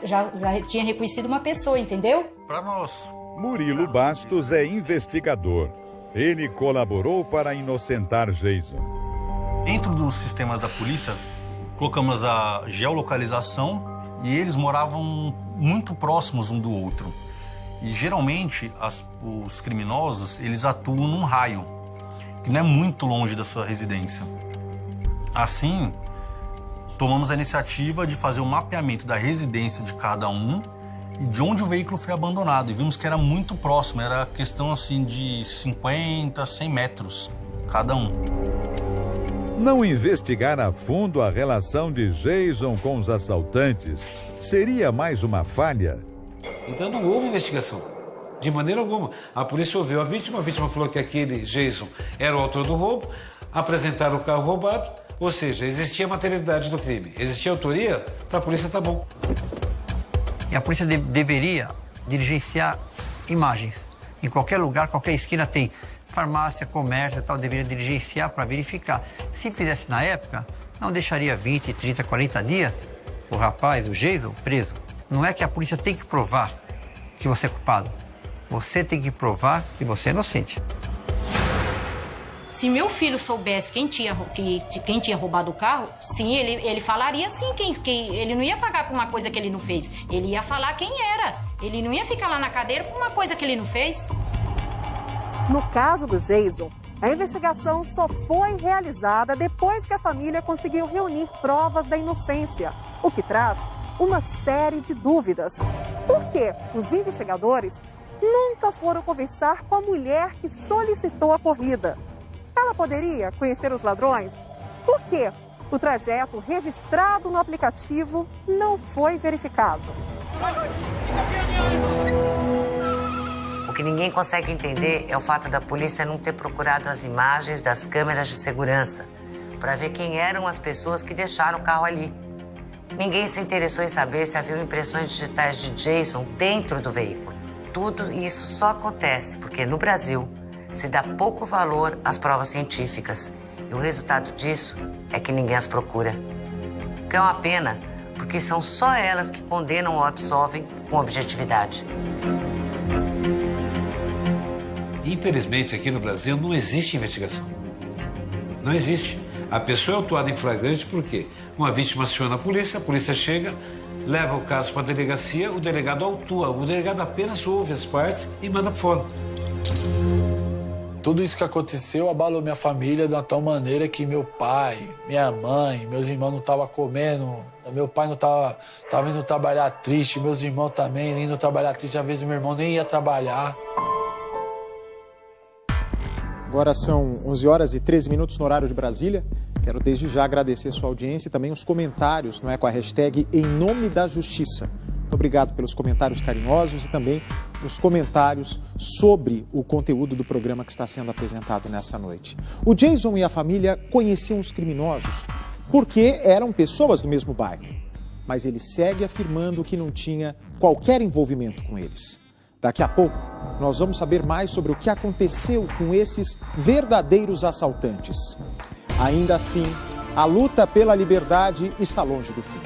já tinha reconhecido uma pessoa, entendeu? Para nós. Murilo Bastos é investigador. Ele colaborou para inocentar Jason. Dentro dos sistemas da polícia, colocamos a geolocalização e eles moravam muito próximos um do outro. E geralmente os criminosos eles atuam num raio que não é muito longe da sua residência. Assim, tomamos a iniciativa de fazer um mapeamento da residência de cada um e de onde o veículo foi abandonado. E vimos que era muito próximo, era questão assim de 50, 100 metros cada um. Não investigar a fundo a relação de Jason com os assaltantes seria mais uma falha? Então não houve investigação, de maneira alguma. A polícia ouviu a vítima falou que aquele Jason era o autor do roubo, apresentaram o carro roubado, ou seja, existia materialidade do crime, existia autoria, para a polícia tá bom. E a polícia deveria diligenciar imagens. Em qualquer lugar, qualquer esquina tem farmácia, comércio e tal, deveria diligenciar para verificar. Se fizesse na época, não deixaria 20, 30, 40 dias o rapaz, o Jason, preso. Não é que a polícia tem que provar que você é culpado. Você tem que provar que você é inocente. Se meu filho soubesse quem tinha roubado o carro, sim, ele falaria sim, ele não ia pagar por uma coisa que ele não fez. Ele ia falar quem era. Ele não ia ficar lá na cadeira por uma coisa que ele não fez. No caso do Jason, a investigação só foi realizada depois que a família conseguiu reunir provas da inocência, o que traz uma série de dúvidas. Por que os investigadores nunca foram conversar com a mulher que solicitou a corrida? Ela poderia conhecer os ladrões? Por que o trajeto registrado no aplicativo não foi verificado? O que ninguém consegue entender é o fato da polícia não ter procurado as imagens das câmeras de segurança, para ver quem eram as pessoas que deixaram o carro ali. Ninguém se interessou em saber se haviam impressões digitais de Jason dentro do veículo. Tudo isso só acontece porque no Brasil se dá pouco valor às provas científicas e o resultado disso é que ninguém as procura. O que é uma pena, porque são só elas que condenam ou absolvem com objetividade. Infelizmente, aqui no Brasil não existe investigação. Não existe. A pessoa é autuada em flagrante por quê? Uma vítima aciona a polícia chega, leva o caso para a delegacia, o delegado autua. O delegado apenas ouve as partes e manda para fora. Tudo isso que aconteceu abalou minha família de uma tal maneira que meu pai, minha mãe, meus irmãos não estavam comendo, meu pai não estava indo trabalhar triste, meus irmãos também indo trabalhar triste, às vezes meu irmão nem ia trabalhar. Agora são 11 horas e 13 minutos no horário de Brasília. Quero desde já agradecer sua audiência e também os comentários, com a hashtag Em Nome da Justiça. Muito obrigado pelos comentários carinhosos e também os comentários sobre o conteúdo do programa que está sendo apresentado nessa noite. O Jason e a família conheciam os criminosos porque eram pessoas do mesmo bairro, mas ele segue afirmando que não tinha qualquer envolvimento com eles. Daqui a pouco, nós vamos saber mais sobre o que aconteceu com esses verdadeiros assaltantes. Ainda assim, a luta pela liberdade está longe do fim.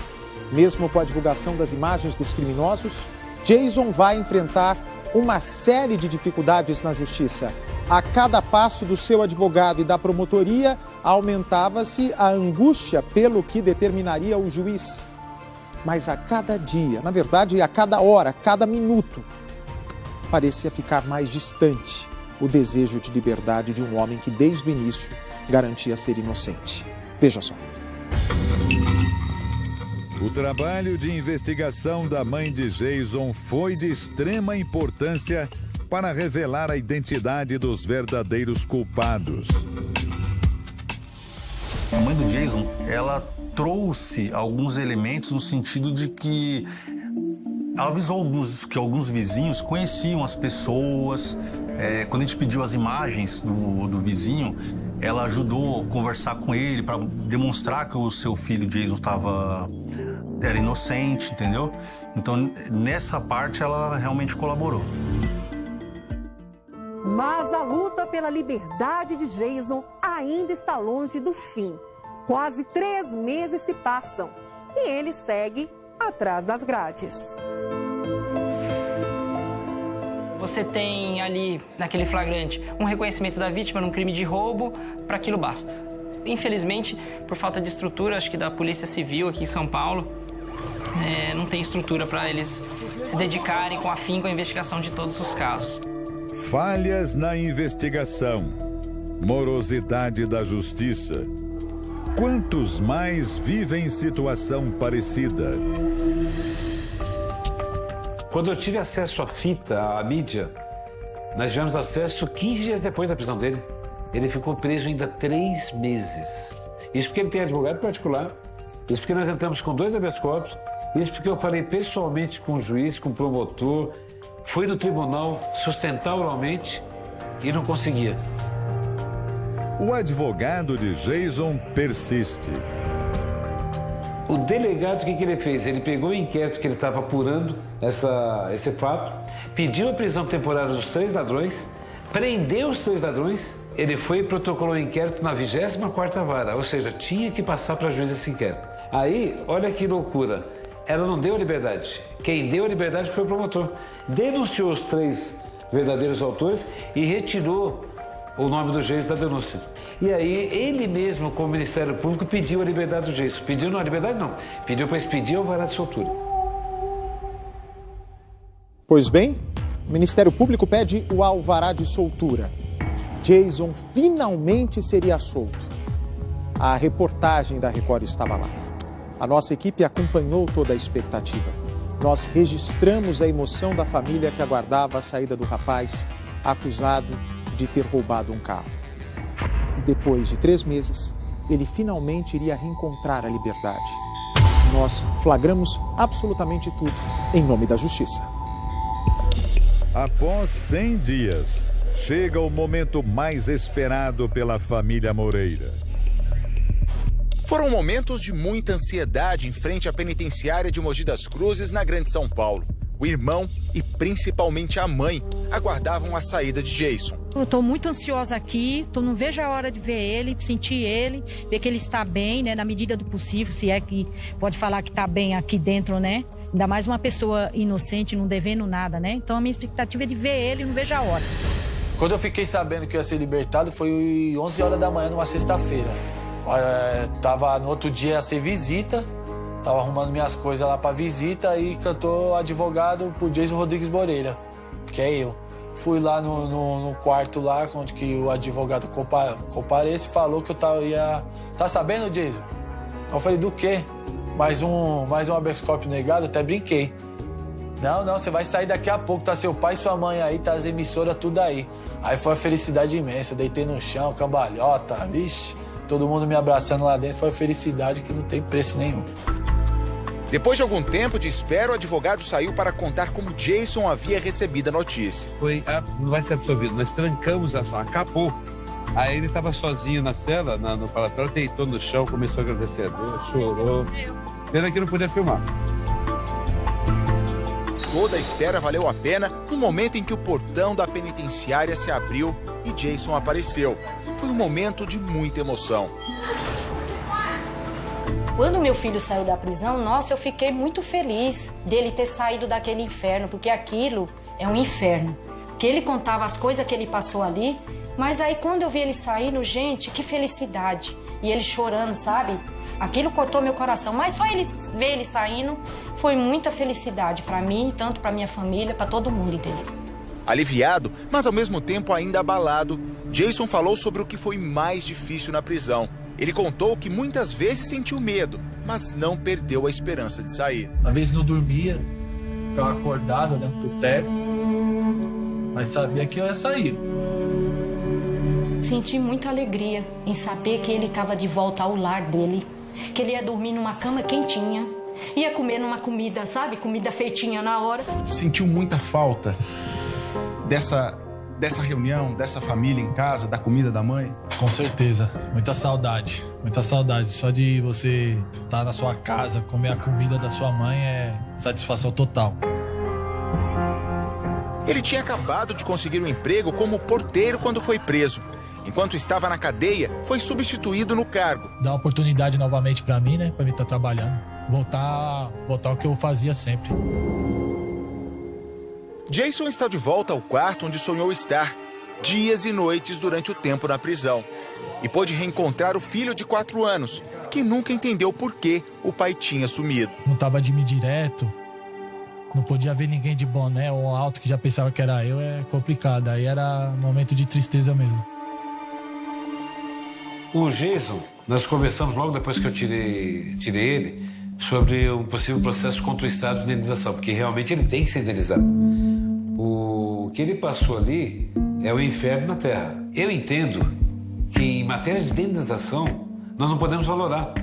Mesmo com a divulgação das imagens dos criminosos, Jason vai enfrentar uma série de dificuldades na justiça. A cada passo do seu advogado e da promotoria, aumentava-se a angústia pelo que determinaria o juiz. Mas a cada dia, na verdade, a cada hora, a cada minuto, parecia ficar mais distante o desejo de liberdade de um homem que, desde o início, garantia ser inocente. Veja só. O trabalho de investigação da mãe de Jason foi de extrema importância para revelar a identidade dos verdadeiros culpados. A mãe do Jason, ela trouxe alguns elementos no sentido de que ela avisou que alguns vizinhos conheciam as pessoas. Quando a gente pediu as imagens do vizinho, ela ajudou a conversar com ele para demonstrar que o seu filho Jason era inocente, entendeu? Então, nessa parte, ela realmente colaborou. Mas a luta pela liberdade de Jason ainda está longe do fim. Quase 3 meses se passam e ele segue atrás das grades. Você tem ali, naquele flagrante, um reconhecimento da vítima num crime de roubo, para aquilo basta. Infelizmente, por falta de estrutura, acho que da Polícia Civil aqui em São Paulo, não tem estrutura para eles se dedicarem com afinco à investigação de todos os casos. Falhas na investigação, morosidade da justiça. Quantos mais vivem situação parecida? Quando eu tive acesso à fita, à mídia, nós tivemos acesso 15 dias depois da prisão dele. Ele ficou preso ainda 3 meses. Isso porque ele tem advogado particular, isso porque nós entramos com 2 habeas corpus, isso porque eu falei pessoalmente com o juiz, com o promotor, fui no tribunal sustentar oralmente e não conseguia. O advogado de Jason persiste. O delegado, o que ele fez? Ele pegou o inquérito que ele estava apurando esse fato, pediu a prisão temporária dos 3 ladrões, prendeu os 3 ladrões, ele foi e protocolou o inquérito na 24ª vara, ou seja, tinha que passar para a juíza esse inquérito. Aí, olha que loucura, ela não deu a liberdade. Quem deu a liberdade foi o promotor. Denunciou os 3 verdadeiros autores e retirou o nome do Jason da denúncia. E aí, ele mesmo, como Ministério Público, pediu a liberdade do Jason. Pediu, não, a liberdade não. Pediu para expedir o alvará de soltura. Pois bem, o Ministério Público pede o alvará de soltura. Jason finalmente seria solto. A reportagem da Record estava lá. A nossa equipe acompanhou toda a expectativa. Nós registramos a emoção da família que aguardava a saída do rapaz acusado de ter roubado um carro. Depois de 3 meses, ele finalmente iria reencontrar a liberdade. Nós flagramos absolutamente tudo em nome da justiça. Após 100 dias, chega o momento mais esperado pela família Moreira. Foram momentos de muita ansiedade em frente à penitenciária de Mogi das Cruzes, na Grande São Paulo. O irmão e principalmente a mãe aguardavam a saída de Jason. Eu tô muito ansiosa aqui, não vejo a hora de ver ele, sentir ele, ver que ele está bem, né, na medida do possível, se é que pode falar que está bem aqui dentro, né? Ainda mais uma pessoa inocente, não devendo nada, né? Então a minha expectativa é de ver ele, não vejo a hora. Quando eu fiquei sabendo que eu ia ser libertado, foi 11 horas da manhã, numa sexta-feira. No outro dia ia ser visita, tava arrumando minhas coisas lá pra visita e cantou advogado pro Jason Rodrigues Moreira, que é eu. Fui lá no quarto lá, onde que o advogado comparece e falou que eu ia... Tá sabendo, Jason? Eu falei, do quê? Mais um habeas corpus negado? Até brinquei. Não, você vai sair daqui a pouco, tá seu pai e sua mãe aí, tá as emissoras tudo aí. Aí foi uma felicidade imensa, deitei no chão, cambalhota, vixe, todo mundo me abraçando lá dentro, foi uma felicidade que não tem preço nenhum. Depois de algum tempo de espera, o advogado saiu para contar como Jason havia recebido a notícia. Não vai ser absolvido, nós trancamos a sala, acabou. Aí ele estava sozinho na cela, no falatório, deitou no chão, começou a agradecer a Deus, chorou. Pena que não podia filmar. Toda a espera valeu a pena no momento em que o portão da penitenciária se abriu e Jason apareceu. Foi um momento de muita emoção. Quando meu filho saiu da prisão, nossa, eu fiquei muito feliz dele ter saído daquele inferno, porque aquilo é um inferno. Porque ele contava as coisas que ele passou ali, mas aí quando eu vi ele saindo, gente, que felicidade. E ele chorando, sabe? Aquilo cortou meu coração, mas só ver ele saindo foi muita felicidade pra mim, tanto pra minha família, pra todo mundo, entendeu? Aliviado, mas ao mesmo tempo ainda abalado, Jason falou sobre o que foi mais difícil na prisão. Ele contou que muitas vezes sentiu medo, mas não perdeu a esperança de sair. Às vezes não dormia, ficava acordado, né, pro teto, mas sabia que eu ia sair. Senti muita alegria em saber que ele estava de volta ao lar dele, que ele ia dormir numa cama quentinha, ia comer numa comida, sabe, comida feitinha na hora. Sentiu muita falta dessa reunião, dessa família em casa, da comida da mãe? Com certeza, muita saudade. Só de você estar na sua casa, comer a comida da sua mãe é satisfação total. Ele tinha acabado de conseguir um emprego como porteiro quando foi preso. Enquanto estava na cadeia, foi substituído no cargo. Dá uma oportunidade novamente para mim, né? Para mim estar trabalhando. Voltar ao que eu fazia sempre. Jason está de volta ao quarto onde sonhou estar, dias e noites durante o tempo na prisão. E pôde reencontrar o filho de 4 anos, que nunca entendeu por que o pai tinha sumido. Não tava de mim direto, não podia ver ninguém de boné ou alto que já pensava que era eu, é complicado. Aí era um momento de tristeza mesmo. O Jason, nós conversamos logo depois que eu tirei ele sobre um possível processo contra o Estado de indenização, porque realmente ele tem que ser indenizado. O que ele passou ali é o inferno na Terra. Eu entendo que em matéria de indenização nós não podemos valorar,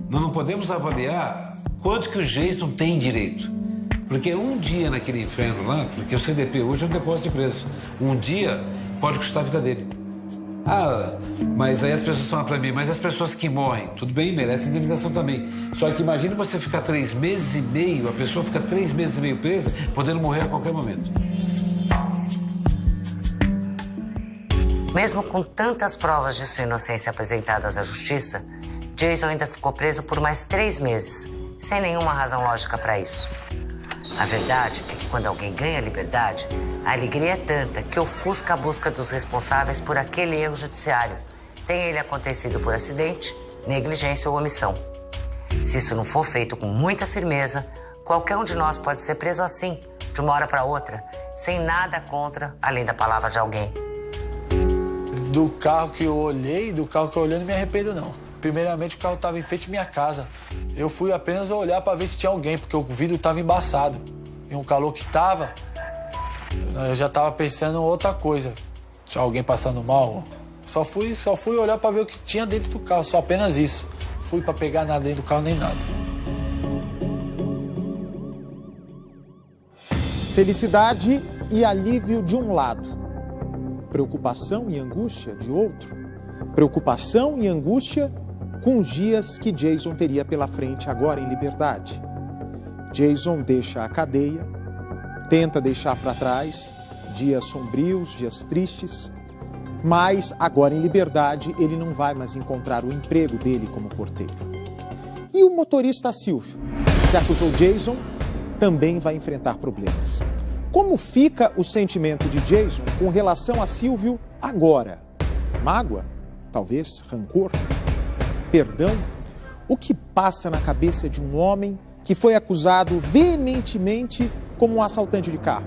nós não podemos avaliar quanto que o Jason tem direito. Porque um dia naquele inferno lá, porque o CDP hoje é um depósito de preço, um dia pode custar a vida dele. Mas aí as pessoas falam pra mim, mas as pessoas que morrem, tudo bem, merecem indenização também. Só que imagina você ficar 3 meses e meio, a pessoa fica 3 meses e meio presa, podendo morrer a qualquer momento. Mesmo com tantas provas de sua inocência apresentadas à justiça, Jason ainda ficou preso por mais 3 meses, sem nenhuma razão lógica para isso. A verdade é que quando alguém ganha liberdade, a alegria é tanta que ofusca a busca dos responsáveis por aquele erro judiciário, tenha ele acontecido por acidente, negligência ou omissão. Se isso não for feito com muita firmeza, qualquer um de nós pode ser preso assim, de uma hora para outra, sem nada contra, além da palavra de alguém. Do carro que eu olhei, não me arrependo não. Primeiramente, o carro estava em frente à minha casa. Eu fui apenas olhar para ver se tinha alguém, porque o vidro estava embaçado. E um calor que estava, eu já estava pensando em outra coisa. Tinha alguém passando mal. Só fui olhar para ver o que tinha dentro do carro, só apenas isso. Fui para pegar nada dentro do carro, nem nada. Felicidade e alívio de um lado. Preocupação e angústia de outro. Preocupação e angústia com os dias que Jason teria pela frente agora em liberdade. Jason deixa a cadeia, tenta deixar para trás dias sombrios, dias tristes, mas agora em liberdade ele não vai mais encontrar o emprego dele como porteiro. E o motorista Silvio, que acusou Jason, também vai enfrentar problemas. Como fica o sentimento de Jason com relação a Silvio agora? Mágoa? Talvez rancor? Perdão? O que passa na cabeça de um homem que foi acusado veementemente como um assaltante de carro?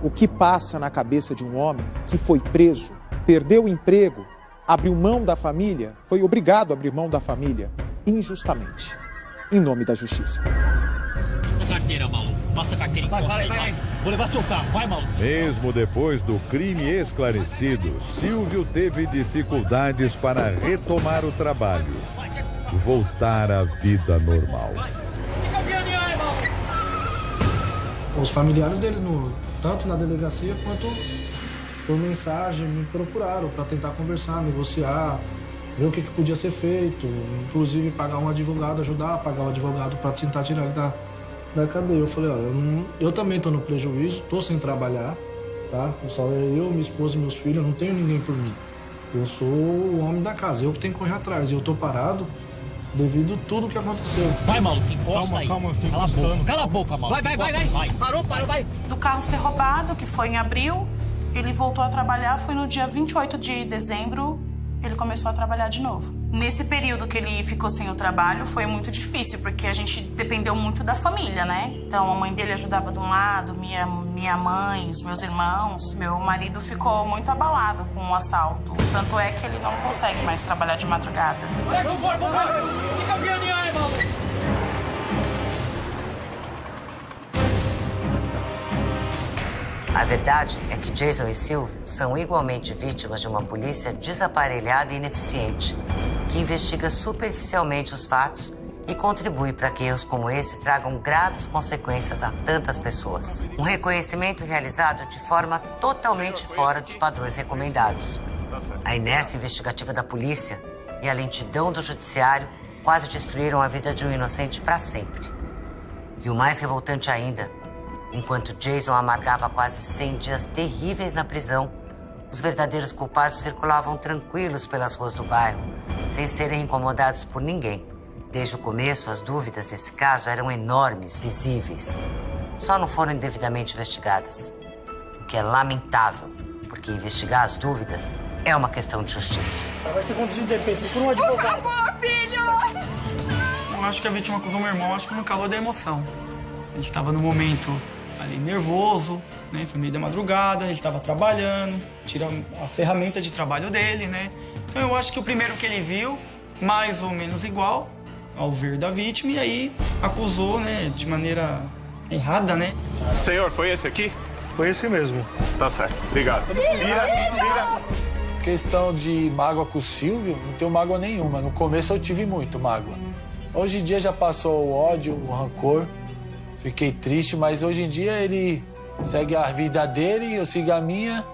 O que passa na cabeça de um homem que foi preso, perdeu o emprego, abriu mão da família, foi obrigado a abrir mão da família, injustamente, em nome da justiça? Passa a carteira, maluco. Passa a carteira. Vai. Vou levar seu carro. Vai, maluco. Mesmo depois do crime esclarecido, Silvio teve dificuldades para retomar o trabalho, voltar à vida normal. Os familiares dele, tanto na delegacia quanto por mensagem, me procuraram para tentar conversar, negociar, ver o que podia ser feito, inclusive pagar um advogado, ajudar a pagar o advogado para tentar tirar ele da cadeia. Eu falei, olha, eu também estou no prejuízo, estou sem trabalhar, tá? Só eu, minha esposa e meus filhos, eu não tenho ninguém por mim. Eu sou o homem da casa, eu que tenho que correr atrás. E eu estou parado devido a tudo que aconteceu. Vai, maluco, encosta aí. Calma, cala a boca, maluco. Vai. Parou, vai. Do carro ser roubado, que foi em abril, ele voltou a trabalhar, foi no dia 28 de dezembro, ele começou a trabalhar de novo. Nesse período que ele ficou sem o trabalho, foi muito difícil, porque a gente dependeu muito da família, né? Então, a mãe dele ajudava de um lado, minha mãe, os meus irmãos. Meu marido ficou muito abalado com o assalto. Tanto é que ele não consegue mais trabalhar de madrugada. Vambora! Fica vindo aí, maluco! A verdade é que Jason e Silvio são igualmente vítimas de uma polícia desaparelhada e ineficiente, que investiga superficialmente os fatos e contribui para que erros como esse tragam graves consequências a tantas pessoas. Um reconhecimento realizado de forma totalmente fora dos padrões recomendados. A inércia investigativa da polícia e a lentidão do judiciário quase destruíram a vida de um inocente para sempre. E o mais revoltante ainda, enquanto Jason amargava quase 100 dias terríveis na prisão, os verdadeiros culpados circulavam tranquilos pelas ruas do bairro, sem serem incomodados por ninguém. Desde o começo, as dúvidas nesse caso eram enormes, visíveis. Só não foram devidamente investigadas. O que é lamentável, porque investigar as dúvidas é uma questão de justiça. Vai ser conduzido de defeito por um advogado. Por favor, filho! Eu acho que a vítima acusou meu irmão, acho que no calor da emoção. Ele estava no momento ali nervoso, né? Foi meio da madrugada, ele estava trabalhando, tira a ferramenta de trabalho dele, né? Então eu acho que o primeiro que ele viu, mais ou menos igual ao ver da vítima, e aí acusou, né, de maneira errada, né? Senhor, foi esse aqui? Foi esse mesmo. Tá certo, obrigado. Vira. Questão de mágoa com o Silvio, não tenho mágoa nenhuma. No começo eu tive muito mágoa. Hoje em dia já passou o ódio, o rancor. Fiquei triste, mas hoje em dia ele segue a vida dele, eu sigo a minha,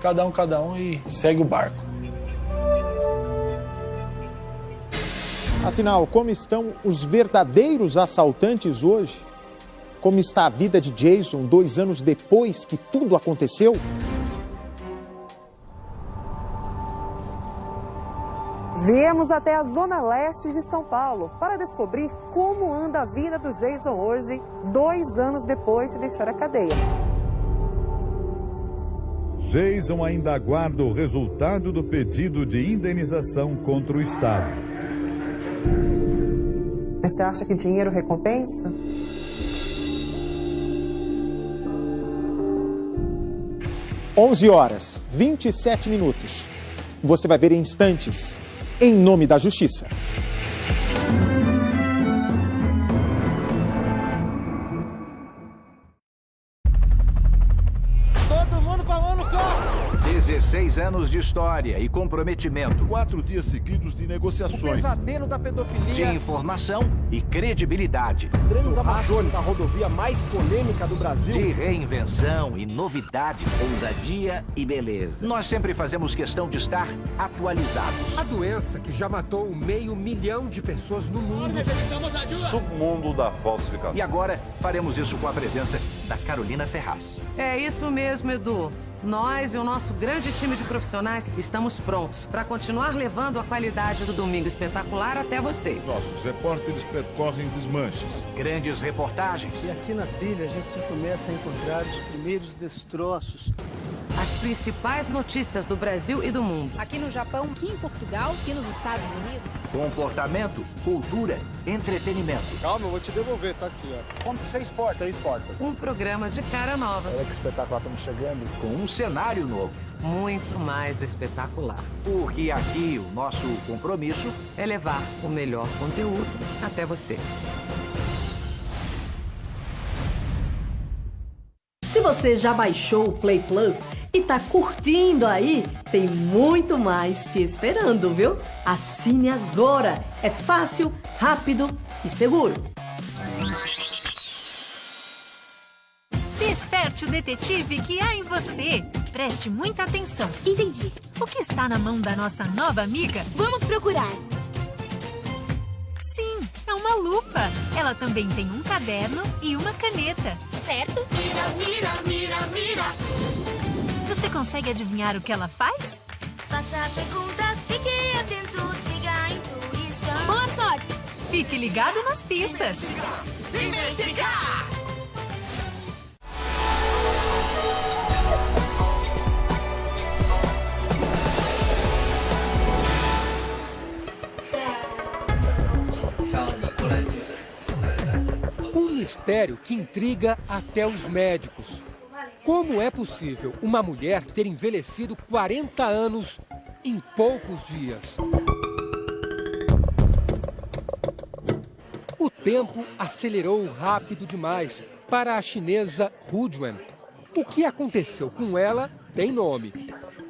cada um e segue o barco. Afinal, como estão os verdadeiros assaltantes hoje? Como está a vida de Jason 2 anos depois que tudo aconteceu? Viemos até a zona leste de São Paulo para descobrir como anda a vida do Jason hoje, 2 anos depois de deixar a cadeia. Jason ainda aguarda o resultado do pedido de indenização contra o Estado. Mas você acha que dinheiro recompensa? Onze horas, 27 minutos. Você vai ver em instantes. Em nome da justiça. Todo mundo com a mão no carro. 16 anos anos de história e comprometimento. 4 dias seguidos de negociações. O pesadelo da pedofilia. De informação e credibilidade. Transamazônica, a rodovia mais polêmica do Brasil. De reinvenção e novidades. Ousadia e beleza. Nós sempre fazemos questão de estar atualizados. A doença que já matou 500 mil de pessoas no mundo. Submundo da falsificação. E agora faremos isso com a presença da Carolina Ferraz. É isso mesmo, Edu. Nós e o nosso grande time de profissionais estamos prontos para continuar levando a qualidade do Domingo Espetacular até vocês. Nossos repórteres percorrem desmanches. Grandes reportagens. E aqui na trilha a gente já começa a encontrar os primeiros destroços. As principais notícias do Brasil e do mundo. Aqui no Japão, aqui em Portugal, aqui nos Estados Unidos. Comportamento, cultura, entretenimento. Calma, eu vou te devolver, tá aqui, ó. Conta 6 portas. 6 portas. Um programa de cara nova. Olha que espetacular, estamos chegando. Com um cenário novo. Muito mais espetacular. Porque aqui o nosso compromisso é levar o melhor conteúdo até você. Se você já baixou o Play Plus e tá curtindo aí, tem muito mais te esperando, viu? Assine agora. É fácil, rápido e seguro. Desperte o detetive que há em você. Preste muita atenção. Entendi. O que está na mão da nossa nova amiga? Vamos procurar. Sim, é uma lupa. Ela também tem um caderno e uma caneta. Certo? Mira, mira, mira, mira. Você consegue adivinhar o que ela faz? Faça perguntas, fique atento, siga a intuição. Boa sorte! Fique ligado nas pistas. Investigar! Um mistério que intriga até os médicos. Como é possível uma mulher ter envelhecido 40 anos em poucos dias? O tempo acelerou rápido demais para a chinesa Hu Juan. O que aconteceu com ela tem nome: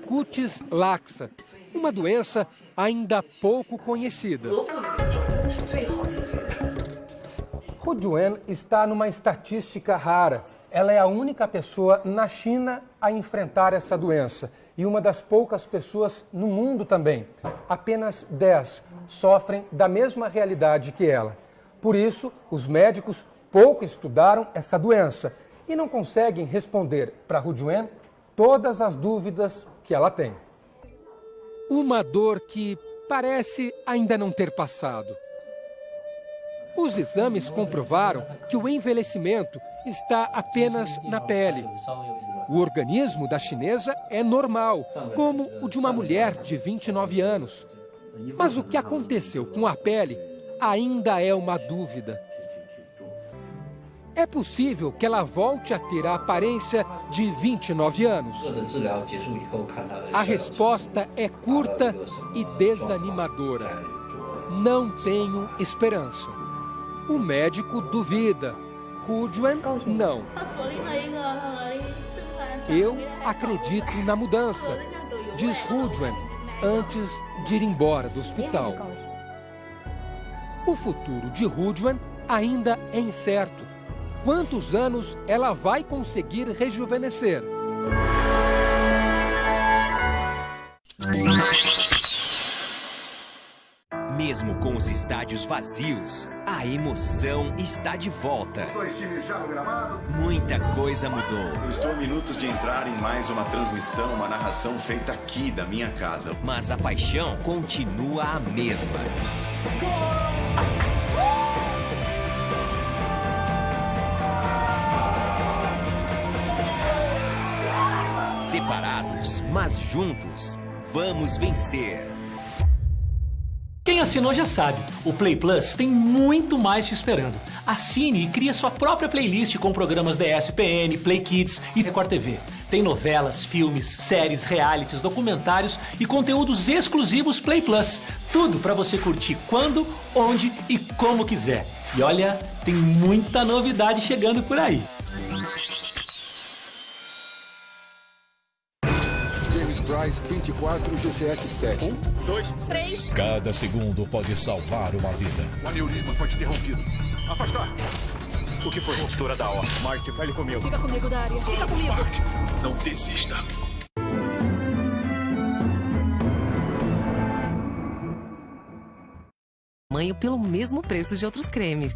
cutis laxa, uma doença ainda pouco conhecida. Hu Juan está numa estatística rara. Ela é a única pessoa na China a enfrentar essa doença e uma das poucas pessoas no mundo também. Apenas 10 sofrem da mesma realidade que ela. Por isso, os médicos pouco estudaram essa doença e não conseguem responder para Hu Juan todas as dúvidas que ela tem. Uma dor que parece ainda não ter passado. Os exames comprovaram que o envelhecimento está apenas na pele. O organismo da chinesa é normal, como o de uma mulher de 29 anos. Mas o que aconteceu com a pele ainda é uma dúvida. É possível que ela volte a ter a aparência de 29 anos? A resposta é curta e desanimadora. Não tenho esperança. O médico duvida. Hu Juan, não. Eu acredito na mudança, diz Hu Juan antes de ir embora do hospital. O futuro de Hu Juan ainda é incerto. Quantos anos ela vai conseguir rejuvenescer? Mesmo com os estádios vazios, a emoção está de volta. Muita coisa mudou. Eu estou a minutos de entrar em mais uma transmissão, uma narração feita aqui da minha casa. Mas a paixão continua a mesma. Separados, mas juntos, vamos vencer. Quem assinou já sabe, o Play Plus tem muito mais te esperando. Assine e crie sua própria playlist com programas da ESPN, Play Kids e Record TV. Tem novelas, filmes, séries, realities, documentários e conteúdos exclusivos Play Plus. Tudo para você curtir quando, onde e como quiser. E olha, tem muita novidade chegando por aí. Bryce 24 GCS 7. 1, 2, 3. Cada segundo pode salvar uma vida. O aneurisma foi interrompido. Afastar. O que foi? Ruptura da aorta. Marty, fale comigo. Fica comigo, Daria. Fica comigo. Não desista. Tamanho pelo mesmo preço de outros cremes.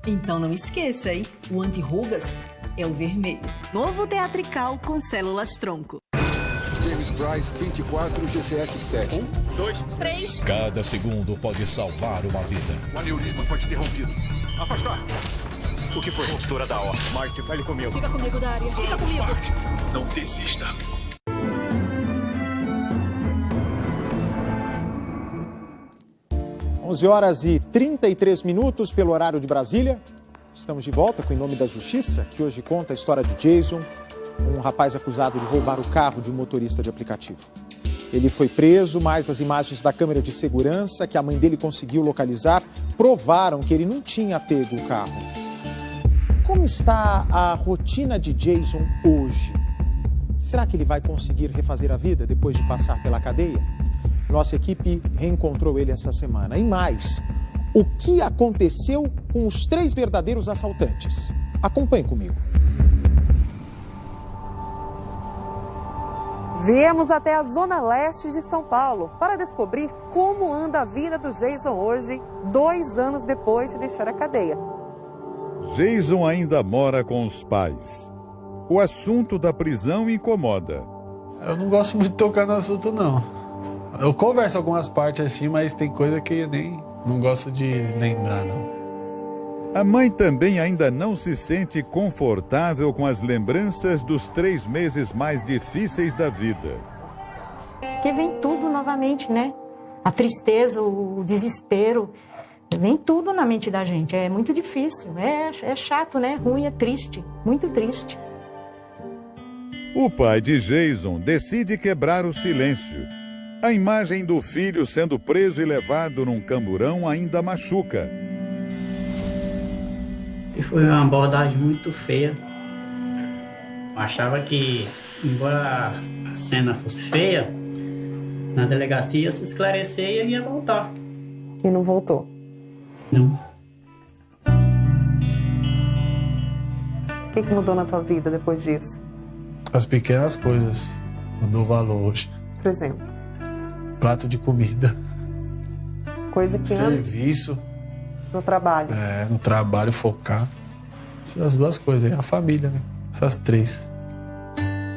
Então não esqueça, hein? O anti-rugas é o vermelho. Novo Teatrical com células tronco. James Bryce 24 GCS 7. 1, 2, 3. Cada segundo pode salvar uma vida. O aneurisma foi interrompido. Afastar. O que foi? Ruptura da aorta. Marty, fale comigo. Fica comigo, Daria. Fica comigo. Não desista. Onze horas e 33 minutos pelo horário de Brasília. Estamos de volta com Em Nome da Justiça, que hoje conta a história de Jason, um rapaz acusado de roubar o carro de um motorista de aplicativo. Ele foi preso, mas as imagens da câmera de segurança que a mãe dele conseguiu localizar provaram que ele não tinha pego o carro. Como está a rotina de Jason hoje? Será que ele vai conseguir refazer a vida depois de passar pela cadeia? Nossa equipe reencontrou ele essa semana. E mais, o que aconteceu com os 3 verdadeiros assaltantes? Acompanhe comigo. Viemos até a zona leste de São Paulo para descobrir como anda a vida do Jason hoje, 2 anos depois de deixar a cadeia. Jason ainda mora com os pais. O assunto da prisão incomoda. Eu não gosto muito de tocar no assunto, não. Eu converso algumas partes assim, mas tem coisa que eu nem não gosto de lembrar, não. A mãe também ainda não se sente confortável com as lembranças dos 3 meses mais difíceis da vida. Porque vem tudo novamente, né? A tristeza, o desespero, vem tudo na mente da gente. É muito difícil, é chato, né? Ruim, é triste, muito triste. O pai de Jason decide quebrar o silêncio. A imagem do filho sendo preso e levado num camburão ainda machuca. E foi uma abordagem muito feia. Eu achava que, embora a cena fosse feia, na delegacia ia se esclarecer e ele ia voltar. E não voltou? Não. O que mudou na tua vida depois disso? As pequenas coisas mudou o valor hoje. Por exemplo? Prato de comida. Coisa que serviço. No trabalho. No trabalho, focar. Essas 2 coisas aí, a família, né? Essas 3.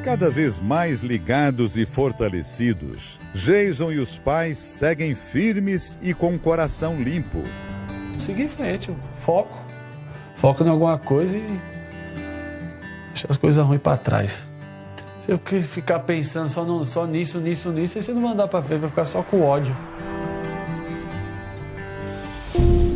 Cada vez mais ligados e fortalecidos, Jason e os pais seguem firmes e com o coração limpo. Seguir em frente, foco. Foca em alguma coisa e deixa as coisas ruins pra trás. Se eu ficar pensando só nisso, aí você não vai andar pra frente, vai ficar só com ódio.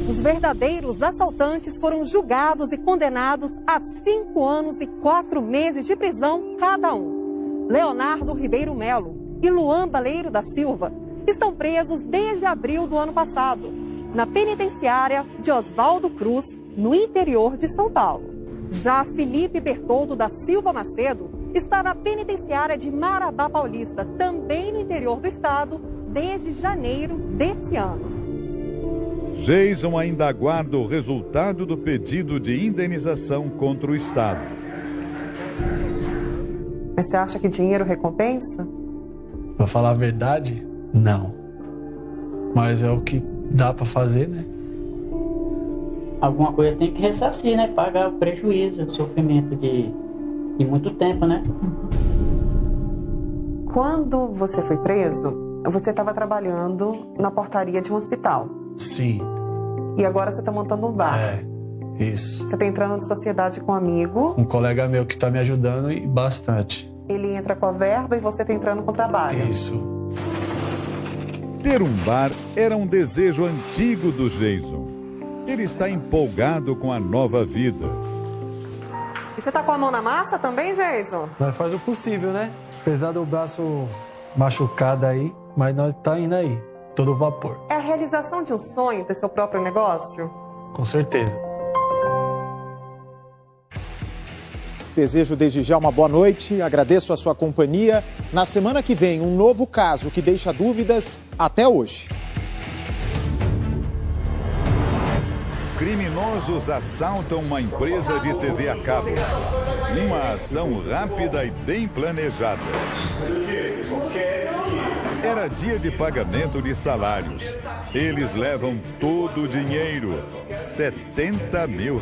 Os verdadeiros assaltantes foram julgados e condenados a 5 anos e 4 meses de prisão cada um. Leonardo Ribeiro Melo e Luan Baleiro da Silva estão presos desde abril do ano passado, na penitenciária de Oswaldo Cruz, no interior de São Paulo. Já Felipe Bertoldo da Silva Macedo está na penitenciária de Marabá Paulista, também no interior do estado, desde janeiro desse ano. Jason ainda aguarda o resultado do pedido de indenização contra o Estado. Mas você acha que dinheiro recompensa? Pra falar a verdade, não. Mas é o que dá pra fazer, né? Alguma coisa tem que ressarcir, né? Pagar o prejuízo, o sofrimento de muito tempo, né? Quando você foi preso, você estava trabalhando na portaria de um hospital. Sim. E agora você está montando um bar. Isso. Você está entrando de sociedade com um amigo. Um colega meu que está me ajudando e bastante. Ele entra com a verba e você está entrando com o trabalho. Isso. Ter um bar era um desejo antigo do Jason. Ele está empolgado com a nova vida. E você tá com a mão na massa também, Jason? Nós faz o possível, né? Apesar do braço machucado aí, mas nós tá indo aí, todo vapor. É a realização de um sonho ter seu próprio negócio? Com certeza. Desejo desde já uma boa noite, agradeço a sua companhia. Na semana que vem, um novo caso que deixa dúvidas até hoje. Criminosos assaltam uma empresa de TV a cabo. Uma ação rápida e bem planejada. Era dia de pagamento de salários. Eles levam todo o dinheiro, R$70 mil.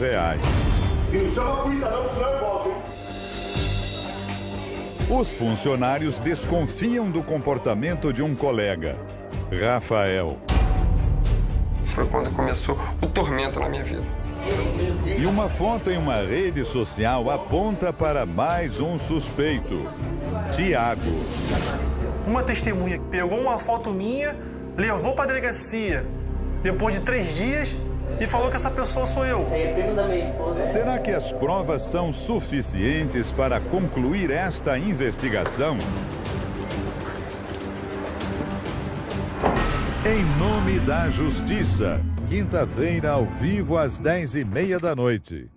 Os funcionários desconfiam do comportamento de um colega, Rafael. Foi quando começou o tormento na minha vida. E uma foto em uma rede social aponta para mais um suspeito, Tiago. Uma testemunha pegou uma foto minha, levou para a delegacia, depois de 3 dias, e falou que essa pessoa sou eu. Esse aí é primo da minha esposa. Será que as provas são suficientes para concluir esta investigação? Em Nome da Justiça, quinta-feira ao vivo às 10h30 da noite.